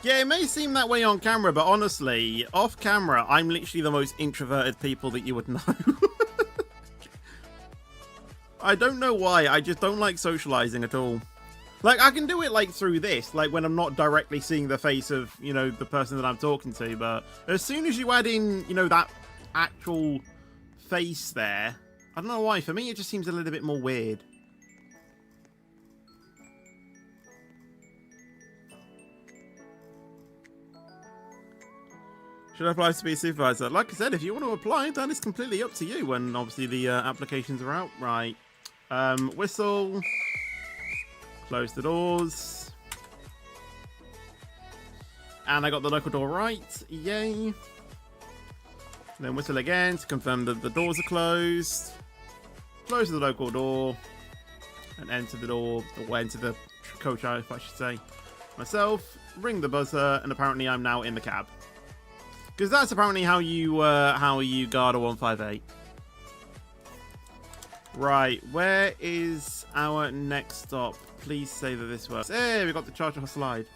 Yeah, it may seem that way on camera, but honestly, off camera, I'm literally the most introverted people that you would know. I don't know why, I just don't like socializing at all. Like, I can do it, like, through this, like, when I'm not directly seeing the face of, you know, the person that I'm talking to, but as soon as you add in, you know, that actual face there, I don't know why, for me it just seems a little bit more weird. Should I apply to be a supervisor? Like I said, if you want to apply, that is completely up to you when, obviously, the applications are out. Right. Whistle. Close the doors. And I got the local door right. Yay. Then whistle again to confirm that the doors are closed. Close the local door. And enter the door. Or enter the coach, if I should say. myself, ring the buzzer, and apparently I'm now in the cab. Because that's apparently how you guard a 158. Right, where is our next stop? Please say that this works. Hey, we got the charger slide.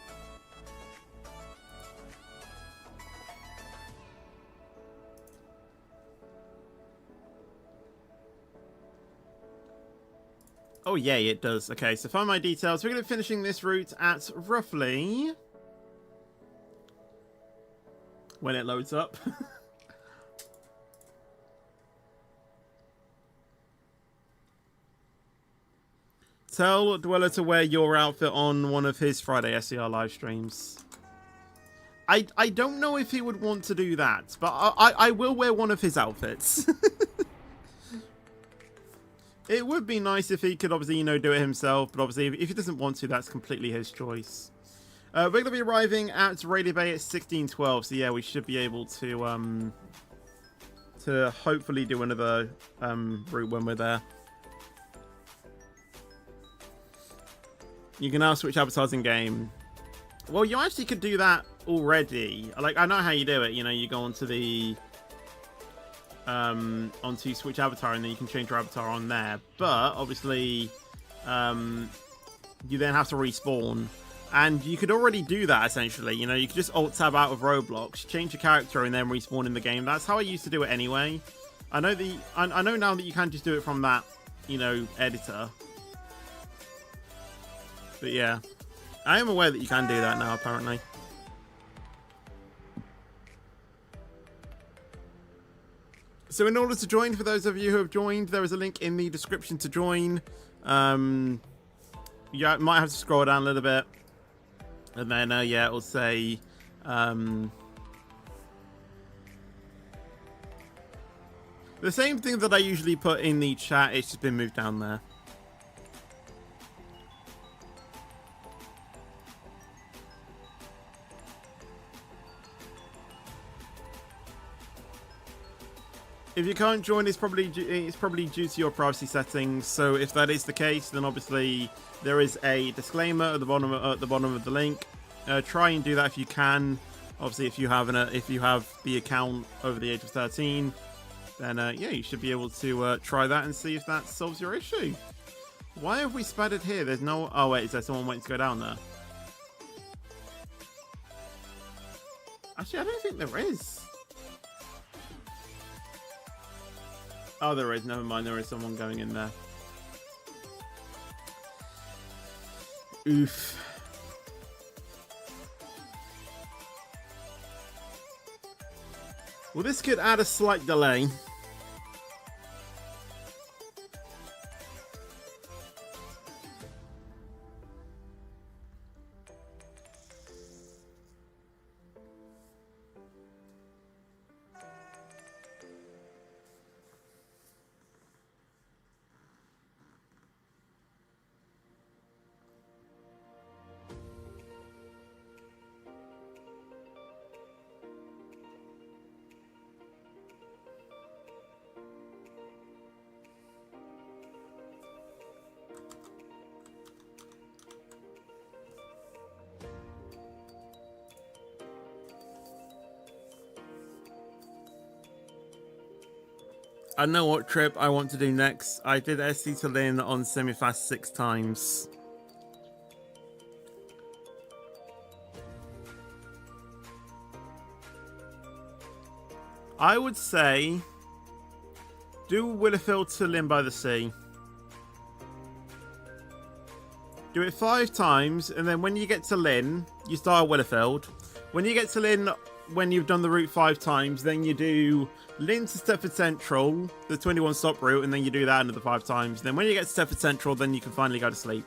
Oh, yay, it does. Okay, so find my details. We're going to be finishing this route at roughly... when it loads up. Tell Dweller to wear your outfit on one of his Friday SCR live streams. I don't know if he would want to do that, but I will wear one of his outfits. It would be nice if he could obviously, you know, do it himself, but obviously if he doesn't want to, that's completely his choice. We're going to be arriving at Farleigh Bay at 16:12, so yeah, we should be able to hopefully do another route when we're there. You can now switch avatars in game. Well, you actually could do that already. Like, I know how you do it. You know, you go onto the onto switch avatar, and then you can change your avatar on there. But obviously, you then have to respawn. And you could already do that, essentially. You know, you could just alt-tab out of Roblox, change your character, and then respawn in the game. That's how I used to do it anyway. I know now that you can just do it from that, you know, editor. But yeah, I am aware that you can do that now, apparently. So in order to join, for those of you who have joined, there is a link in the description to join. Yeah, might have to scroll down a little bit. And then, yeah, it'll say... the same thing that I usually put in the chat, it's just been moved down there. If you can't join, it's probably due to your privacy settings. So if that is the case, then obviously there is a disclaimer at the bottom of the link. Try and do that if you can. Obviously, if you have the account over the age of 13, then yeah, you should be able to try that and see if that solves your issue. Why have we spattered here? There's no... Oh wait, is there someone waiting to go down there? Actually, I don't think there is. Oh, there is. Never mind. There is someone going in there. Oof. Well, this could add a slight delay. I know what trip I want to do next. I did SC to Lynn on semi-fast 6 times. I would say do Willowfield to Lynn by the Sea. Do it 5 times, and then when you get to Lynn, you start at Willowfield. When you get to Lynn, when you've done the route 5 times, then you do Lynn to Stepford Central, the 21 stop route, and then you do that another 5 times. Then when you get to Stepford Central, then you can finally go to sleep.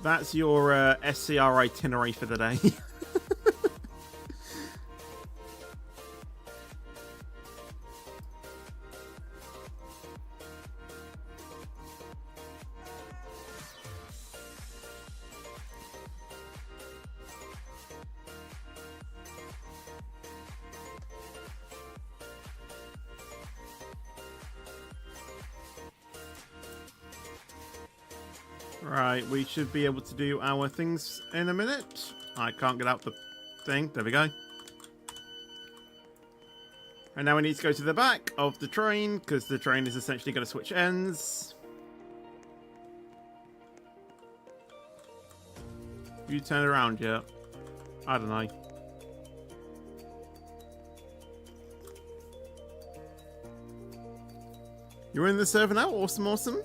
That's your SCR itinerary for the day. Right, we should be able to do our things in a minute. I can't get out the thing. There we go. And now we need to go to the back of the train, because the train is essentially going to switch ends. You turn around yet? I don't know. You're in the server now? Awesome, awesome.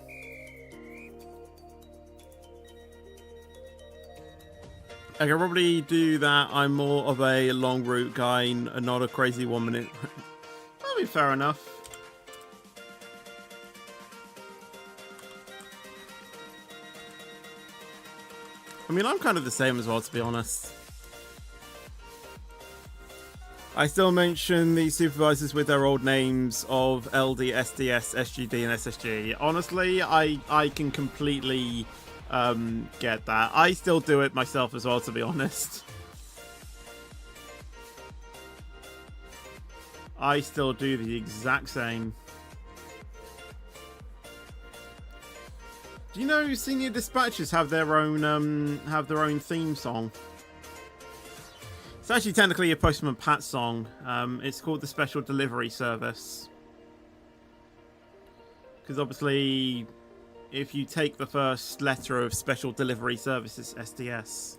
I can probably do that. I'm more of a long route guy and not a crazy 1 minute. I mean, fair enough. I mean, I'm kind of the same as well, to be honest. I still mention the supervisors with their old names of LD, SDS, SGD, and SSG. Honestly, I can completely get that. I still do it myself as well, to be honest. I still do the exact same. Do you know senior dispatchers have their own theme song? It's actually technically a Postman Pat song. It's called the Special Delivery Service. Because obviously, if you take the first letter of Special Delivery Services, SDS.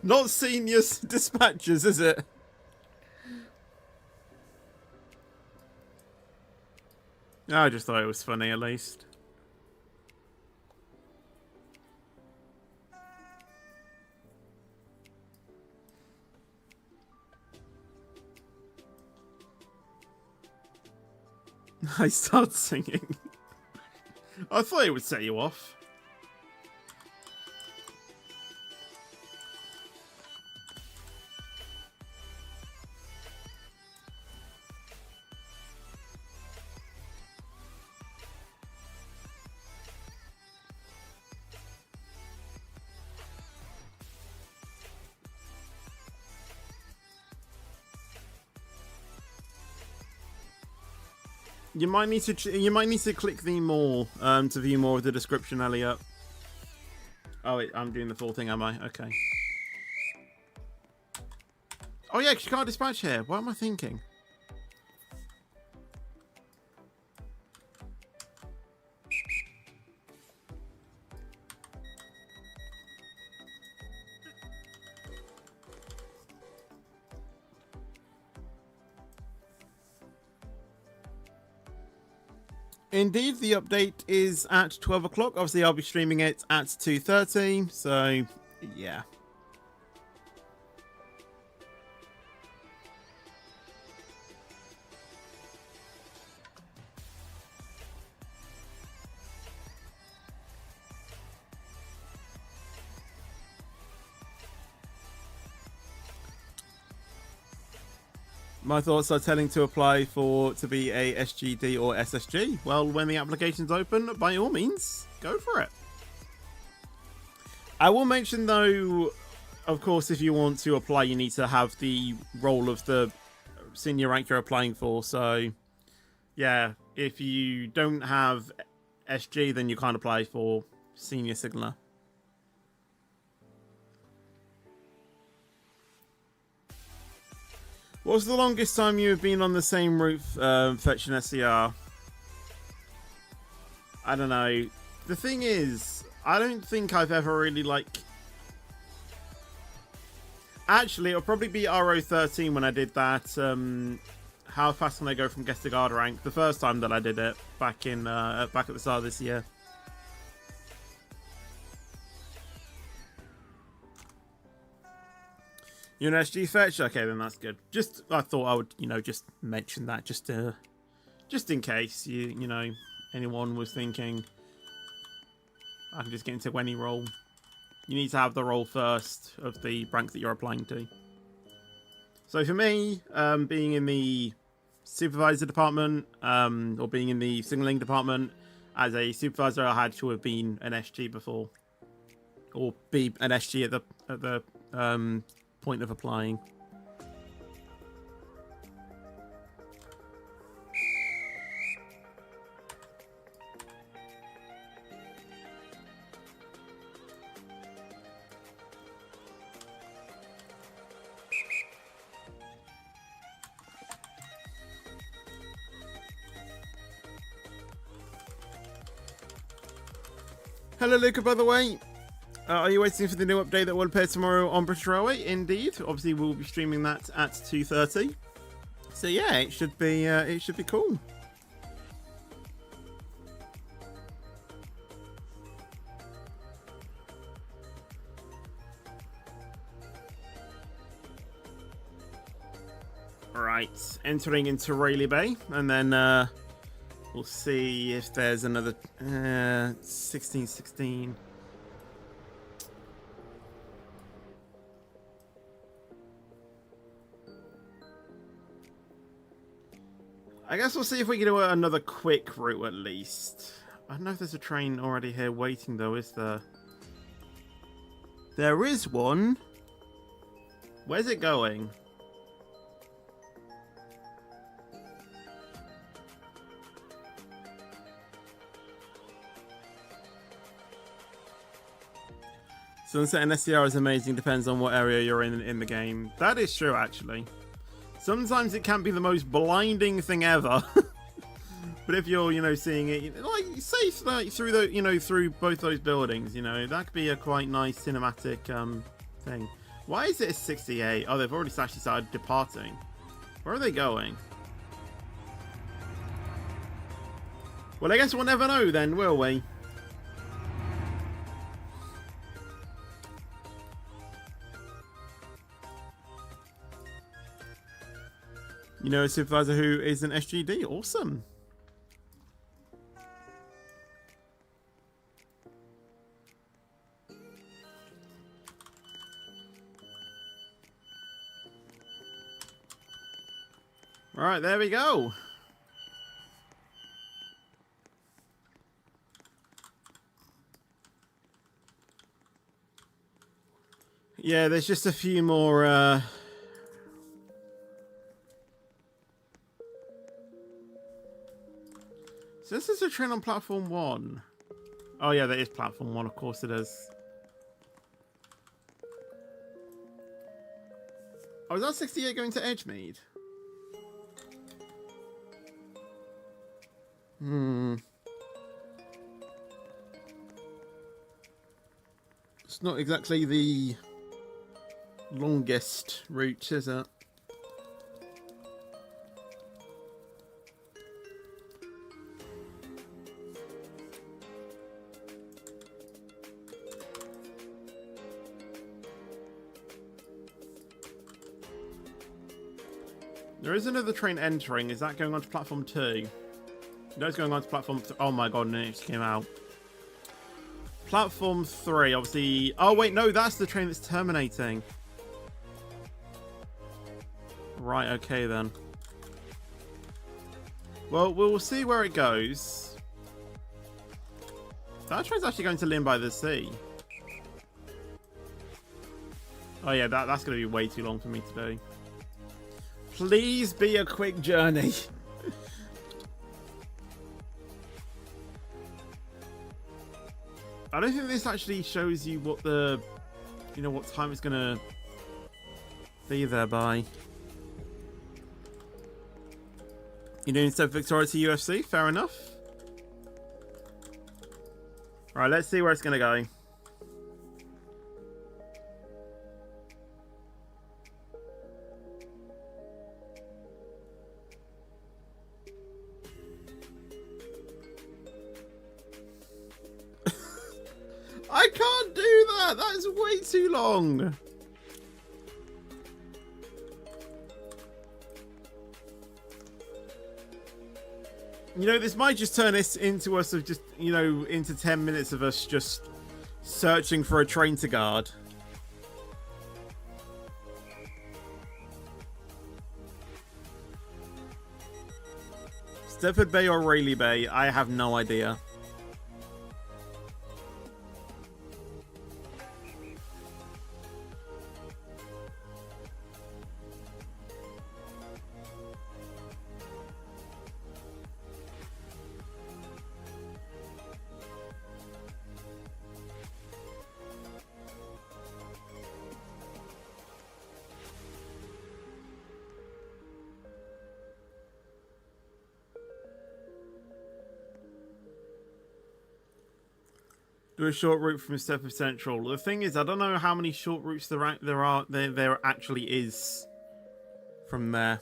Not senior dispatchers, is it? I just thought it was funny, at least. I start singing. I thought it would set you off. You might need to click the more to view more of the description, Elliot. Oh wait, I'm doing the full thing, am I? Okay. Oh yeah, 'cause you can't dispatch here. What am I thinking? Indeed, the update is at 12 o'clock. Obviously, I'll be streaming it at 2:30. So, yeah. My thoughts are telling to apply to be a SGD or SSG. Well, when the application's open, by all means, go for it. I will mention though, of course, if you want to apply, you need to have the role of the senior rank you're applying for. So, yeah, if you don't have SG, then you can't apply for senior signaler. What was the longest time you have been on the same route fetching SCR? I don't know. The thing is, I don't think I've ever really, like... Actually, it'll probably be RO13 when I did that. How fast can I go from guest to guard rank? The first time that I did it, back at the start of this year. You're an SG fetch? Okay, then that's good. I thought I would, just mention that just in case anyone was thinking I can just get into any role. You need to have the role first of the rank that you're applying to. So for me, being in the supervisor department, or being in the signaling department, as a supervisor, I had to have been an SG before, or be an SG at the point of applying. Hello, Luca, by the way. Are you waiting for the new update that will appear tomorrow on British Railway? Indeed. Obviously, we'll be streaming that at 2:30. So yeah, it should be cool. Right, entering into Farleigh Bay, and then we'll see if there's another 1616. I guess we'll see if we can do another quick route at least. I don't know if there's a train already here waiting though, is there? There is one. Where's it going? Sunset and SCR is amazing, depends on what area you're in the game. That is true, actually. Sometimes it can be the most blinding thing ever. But if you're, seeing it, like, say, like, through the, through both those buildings, that could be a quite nice cinematic thing. Why is it a 68? Oh, they've already actually started departing. Where are they going? Well, I guess we'll never know then, will we? You know a supervisor who is an SGD? Awesome. Alright, there we go. Yeah, there's just a few more So this is a train on platform 1. Oh yeah, that is platform 1, of course it is. Oh, is that 68 going to Edgemead? It's not exactly the longest route, is it? There is another train entering. Is that going on to platform 2? No, it's going on to platform... Oh my god, no, it just came out. Platform 3, obviously... Oh wait, no, that's the train that's terminating. Right, okay then. Well, we'll see where it goes. That train's actually going to Lynn by the Sea. Oh yeah, that's going to be way too long for me to do. Please be a quick journey. I don't think this actually shows you what the, what time it's gonna be there by. You're doing Stepford Victoria to UFC? Fair enough. Alright, let's see where it's gonna go. I can't do that! That is way too long! This might just turn this into us of just, into 10 minutes of us just searching for a train to guard. Stephford Bay or Farleigh Bay? I have no idea. Do a short route from Stepford Central. The thing is, I don't know how many short routes there actually is from there.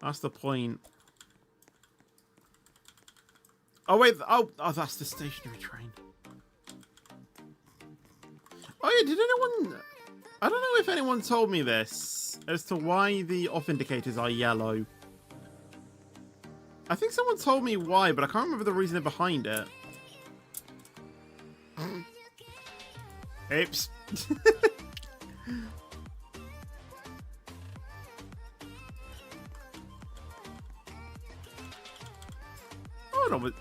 That's the point. Oh wait, oh, that's the stationary train. Oh yeah, did anyone... I don't know if anyone told me this as to why the off indicators are yellow. I think someone told me why, but I can't remember the reasoning behind it. Oops. Hold on.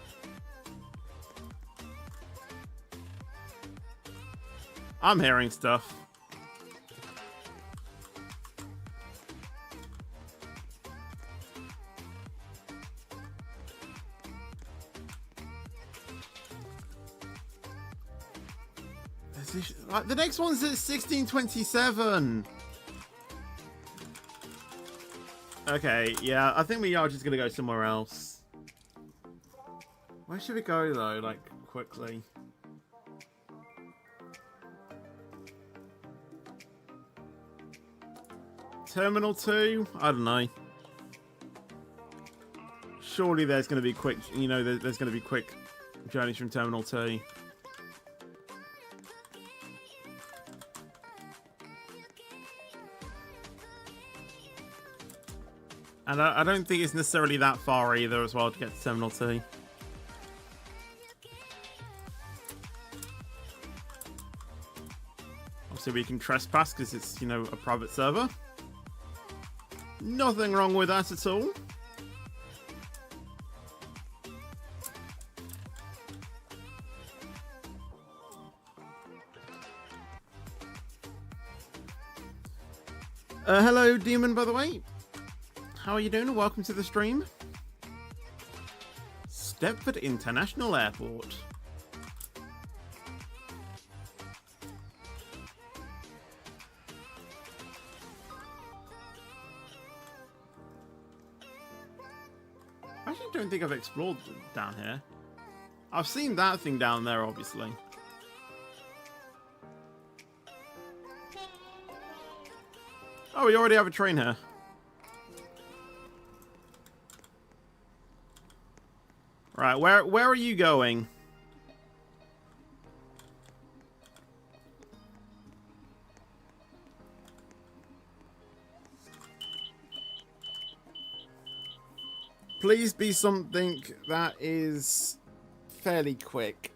I'm hearing stuff. The next one's at 1627. Okay, yeah, I think we are just gonna go somewhere else. Where should we go though, like, quickly? Terminal 2? I don't know. Surely there's gonna be quick, you know, there's gonna be quick journeys from Terminal 2. And I don't think it's necessarily that far either as well to get to Terminal 2. Obviously we can trespass because it's, you know, a private server. Nothing wrong with that at all. Hello, Demon, by the way. How are you doing? Welcome to the stream. Stepford International Airport. I actually don't think I've explored down here. I've seen that thing down there, obviously. Oh, we already have a train here. Right, where are you going? Please be something that is fairly quick.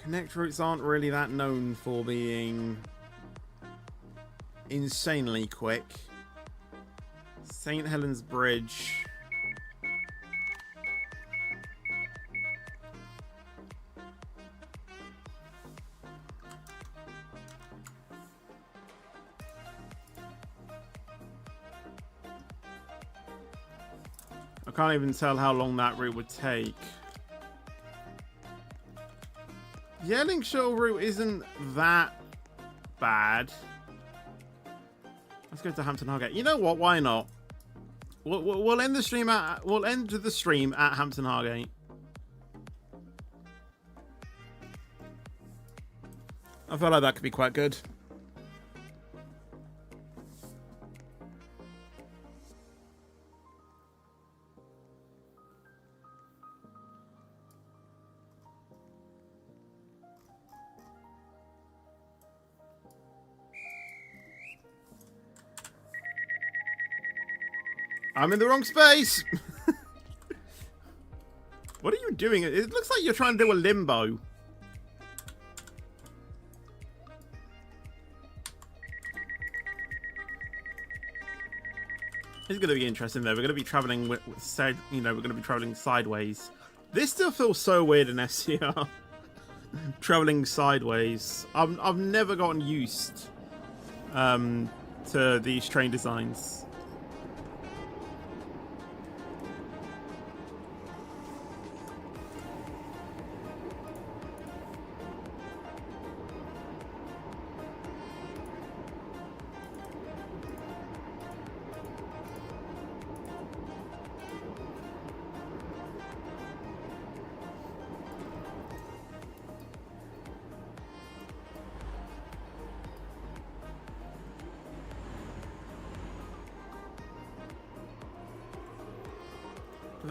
Connect routes aren't really that known for being insanely quick. St. Helens Bridge. I can't even tell how long that route would take. Yelling Shuttle route isn't that bad. Let's go to Hampton Hargate. You know what? Why not? We'll end the stream at Hampton Hargate. I feel like that could be quite good. I'm in the wrong space! What are you doing? It looks like you're trying to do a limbo. It's going to be interesting though. We're going to be traveling we're going to be traveling sideways. This still feels so weird in SCR. Traveling sideways. I've never gotten used to these train designs.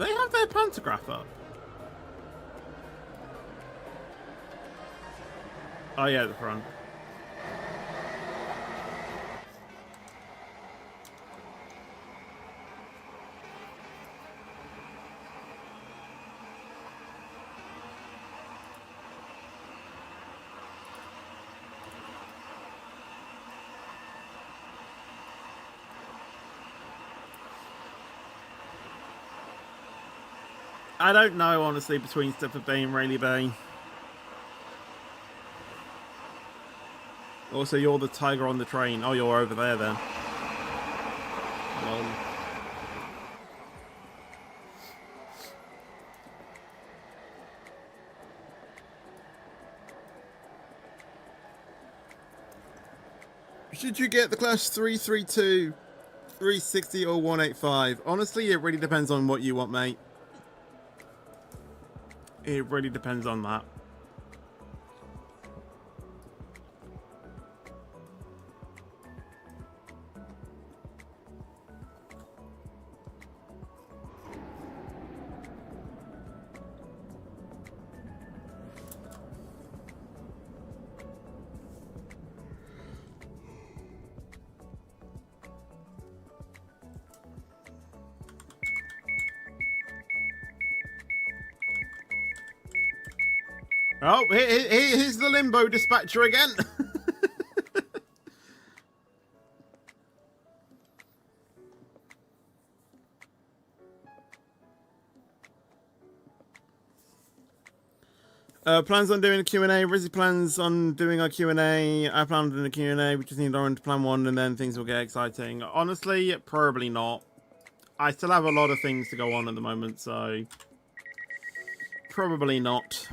They have their pantograph up. Oh yeah, at the front. I don't know, honestly, between Stephford Bay and Farleigh Bay. Also, you're the tiger on the train. Oh, you're over there then. Lol. Should you get the Class 332, 360 or 185? Honestly, it really depends on what you want, mate. It really depends on that. Oh, here's the limbo dispatcher again. Plans on doing a Q&A. Rizzy plans on doing our Q&A. I plan on doing a Q&A. We just need Lauren to plan one and then things will get exciting. Honestly, probably not. I still have a lot of things to go on at the moment, so probably not.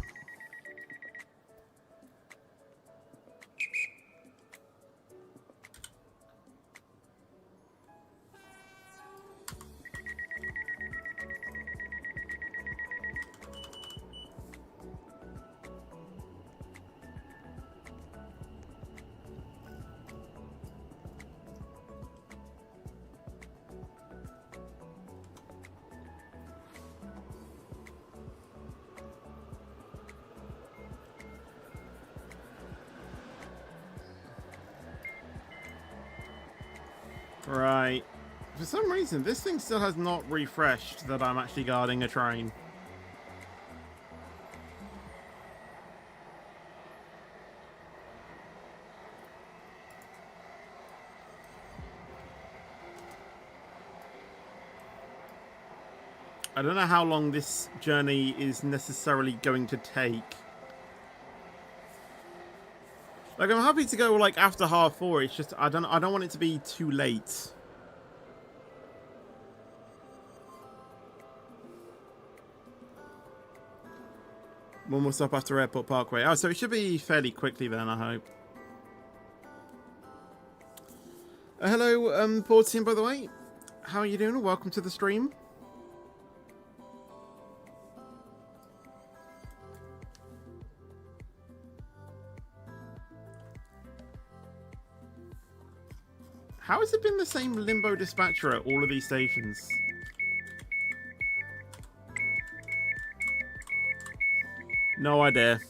Right. For some reason, this thing still has not refreshed that I'm actually guarding a train. I don't know how long this journey is necessarily going to take. Like, I'm happy to go like after 4:30. It's just I don't want it to be too late. One more stop after Airport Parkway. Oh, so it should be fairly quickly then, I hope. Hello, Port team, by the way. How are you doing? Welcome to the stream. How has it been the same limbo dispatcher at all of these stations? No idea.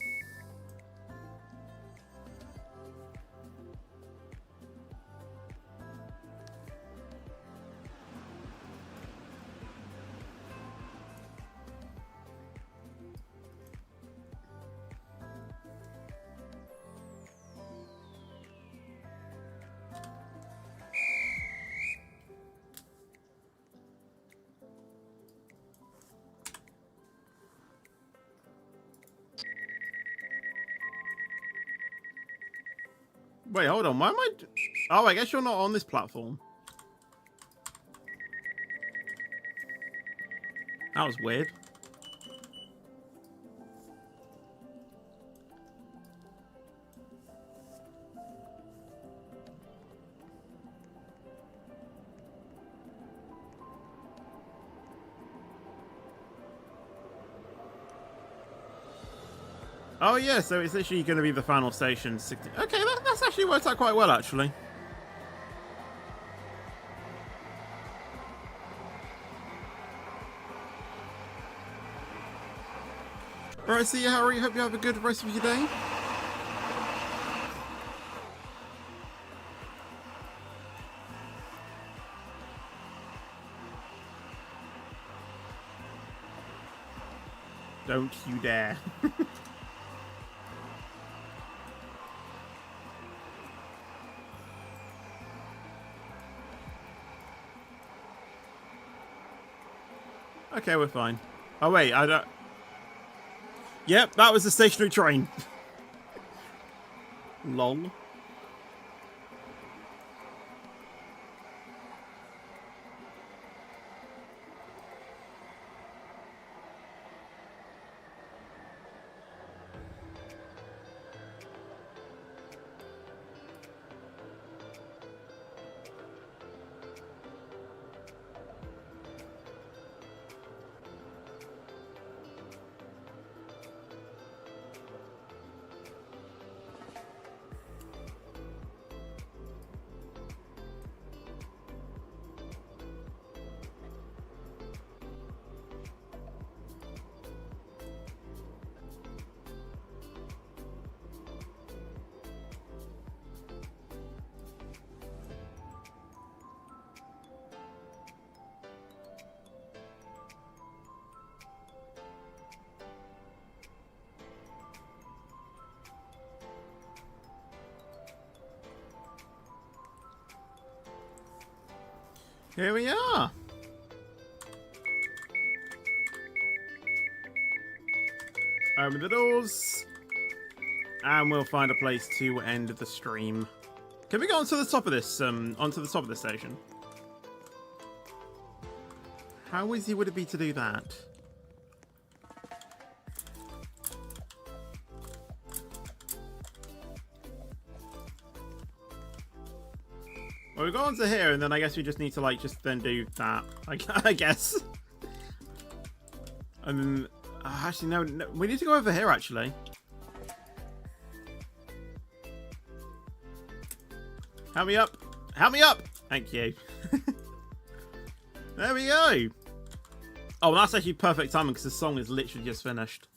Wait, hold on. Why am I... Oh, I guess you're not on this platform. That was weird. Oh yeah, so it's literally going to be the final station. 60... Okay, that's actually worked out quite well, actually. Alright, see you, Harry. Hope you have a good rest of your day. Don't you dare. Okay, we're fine. Oh wait, I don't... Yep, that was the stationary train. Lol. Here we are. Open the doors. And we'll find a place to end the stream. Can we go onto the top of this, onto the top of the station? How easy would it be to do that? Well, we go onto here, and then I guess we just need to, like, just then do that. I guess. And then, actually, no, we need to go over here, actually. Help me up. Help me up. Thank you. There we go. Oh, that's actually perfect timing because the song is literally just finished.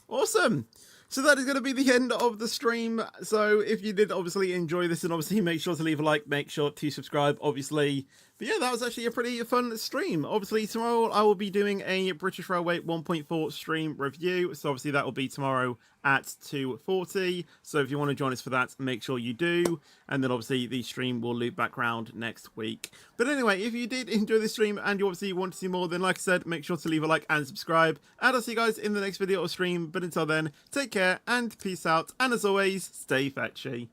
Awesome. So that is going to be the end of the stream. So if you did obviously enjoy this, and obviously make sure to leave a like, make sure to subscribe, obviously. But yeah, that was actually a pretty fun stream. Obviously tomorrow I will be doing a British Railway 1.4 stream review. So obviously that will be tomorrow at 2:40. So if you want to join us for that, make sure you do. And then obviously the stream will loop back round next week. But anyway, if you did enjoy this stream and you obviously want to see more, then like I said, make sure to leave a like and subscribe. And I'll see you guys in the next video or stream. But until then, take care and peace out. And as always, stay fetchy.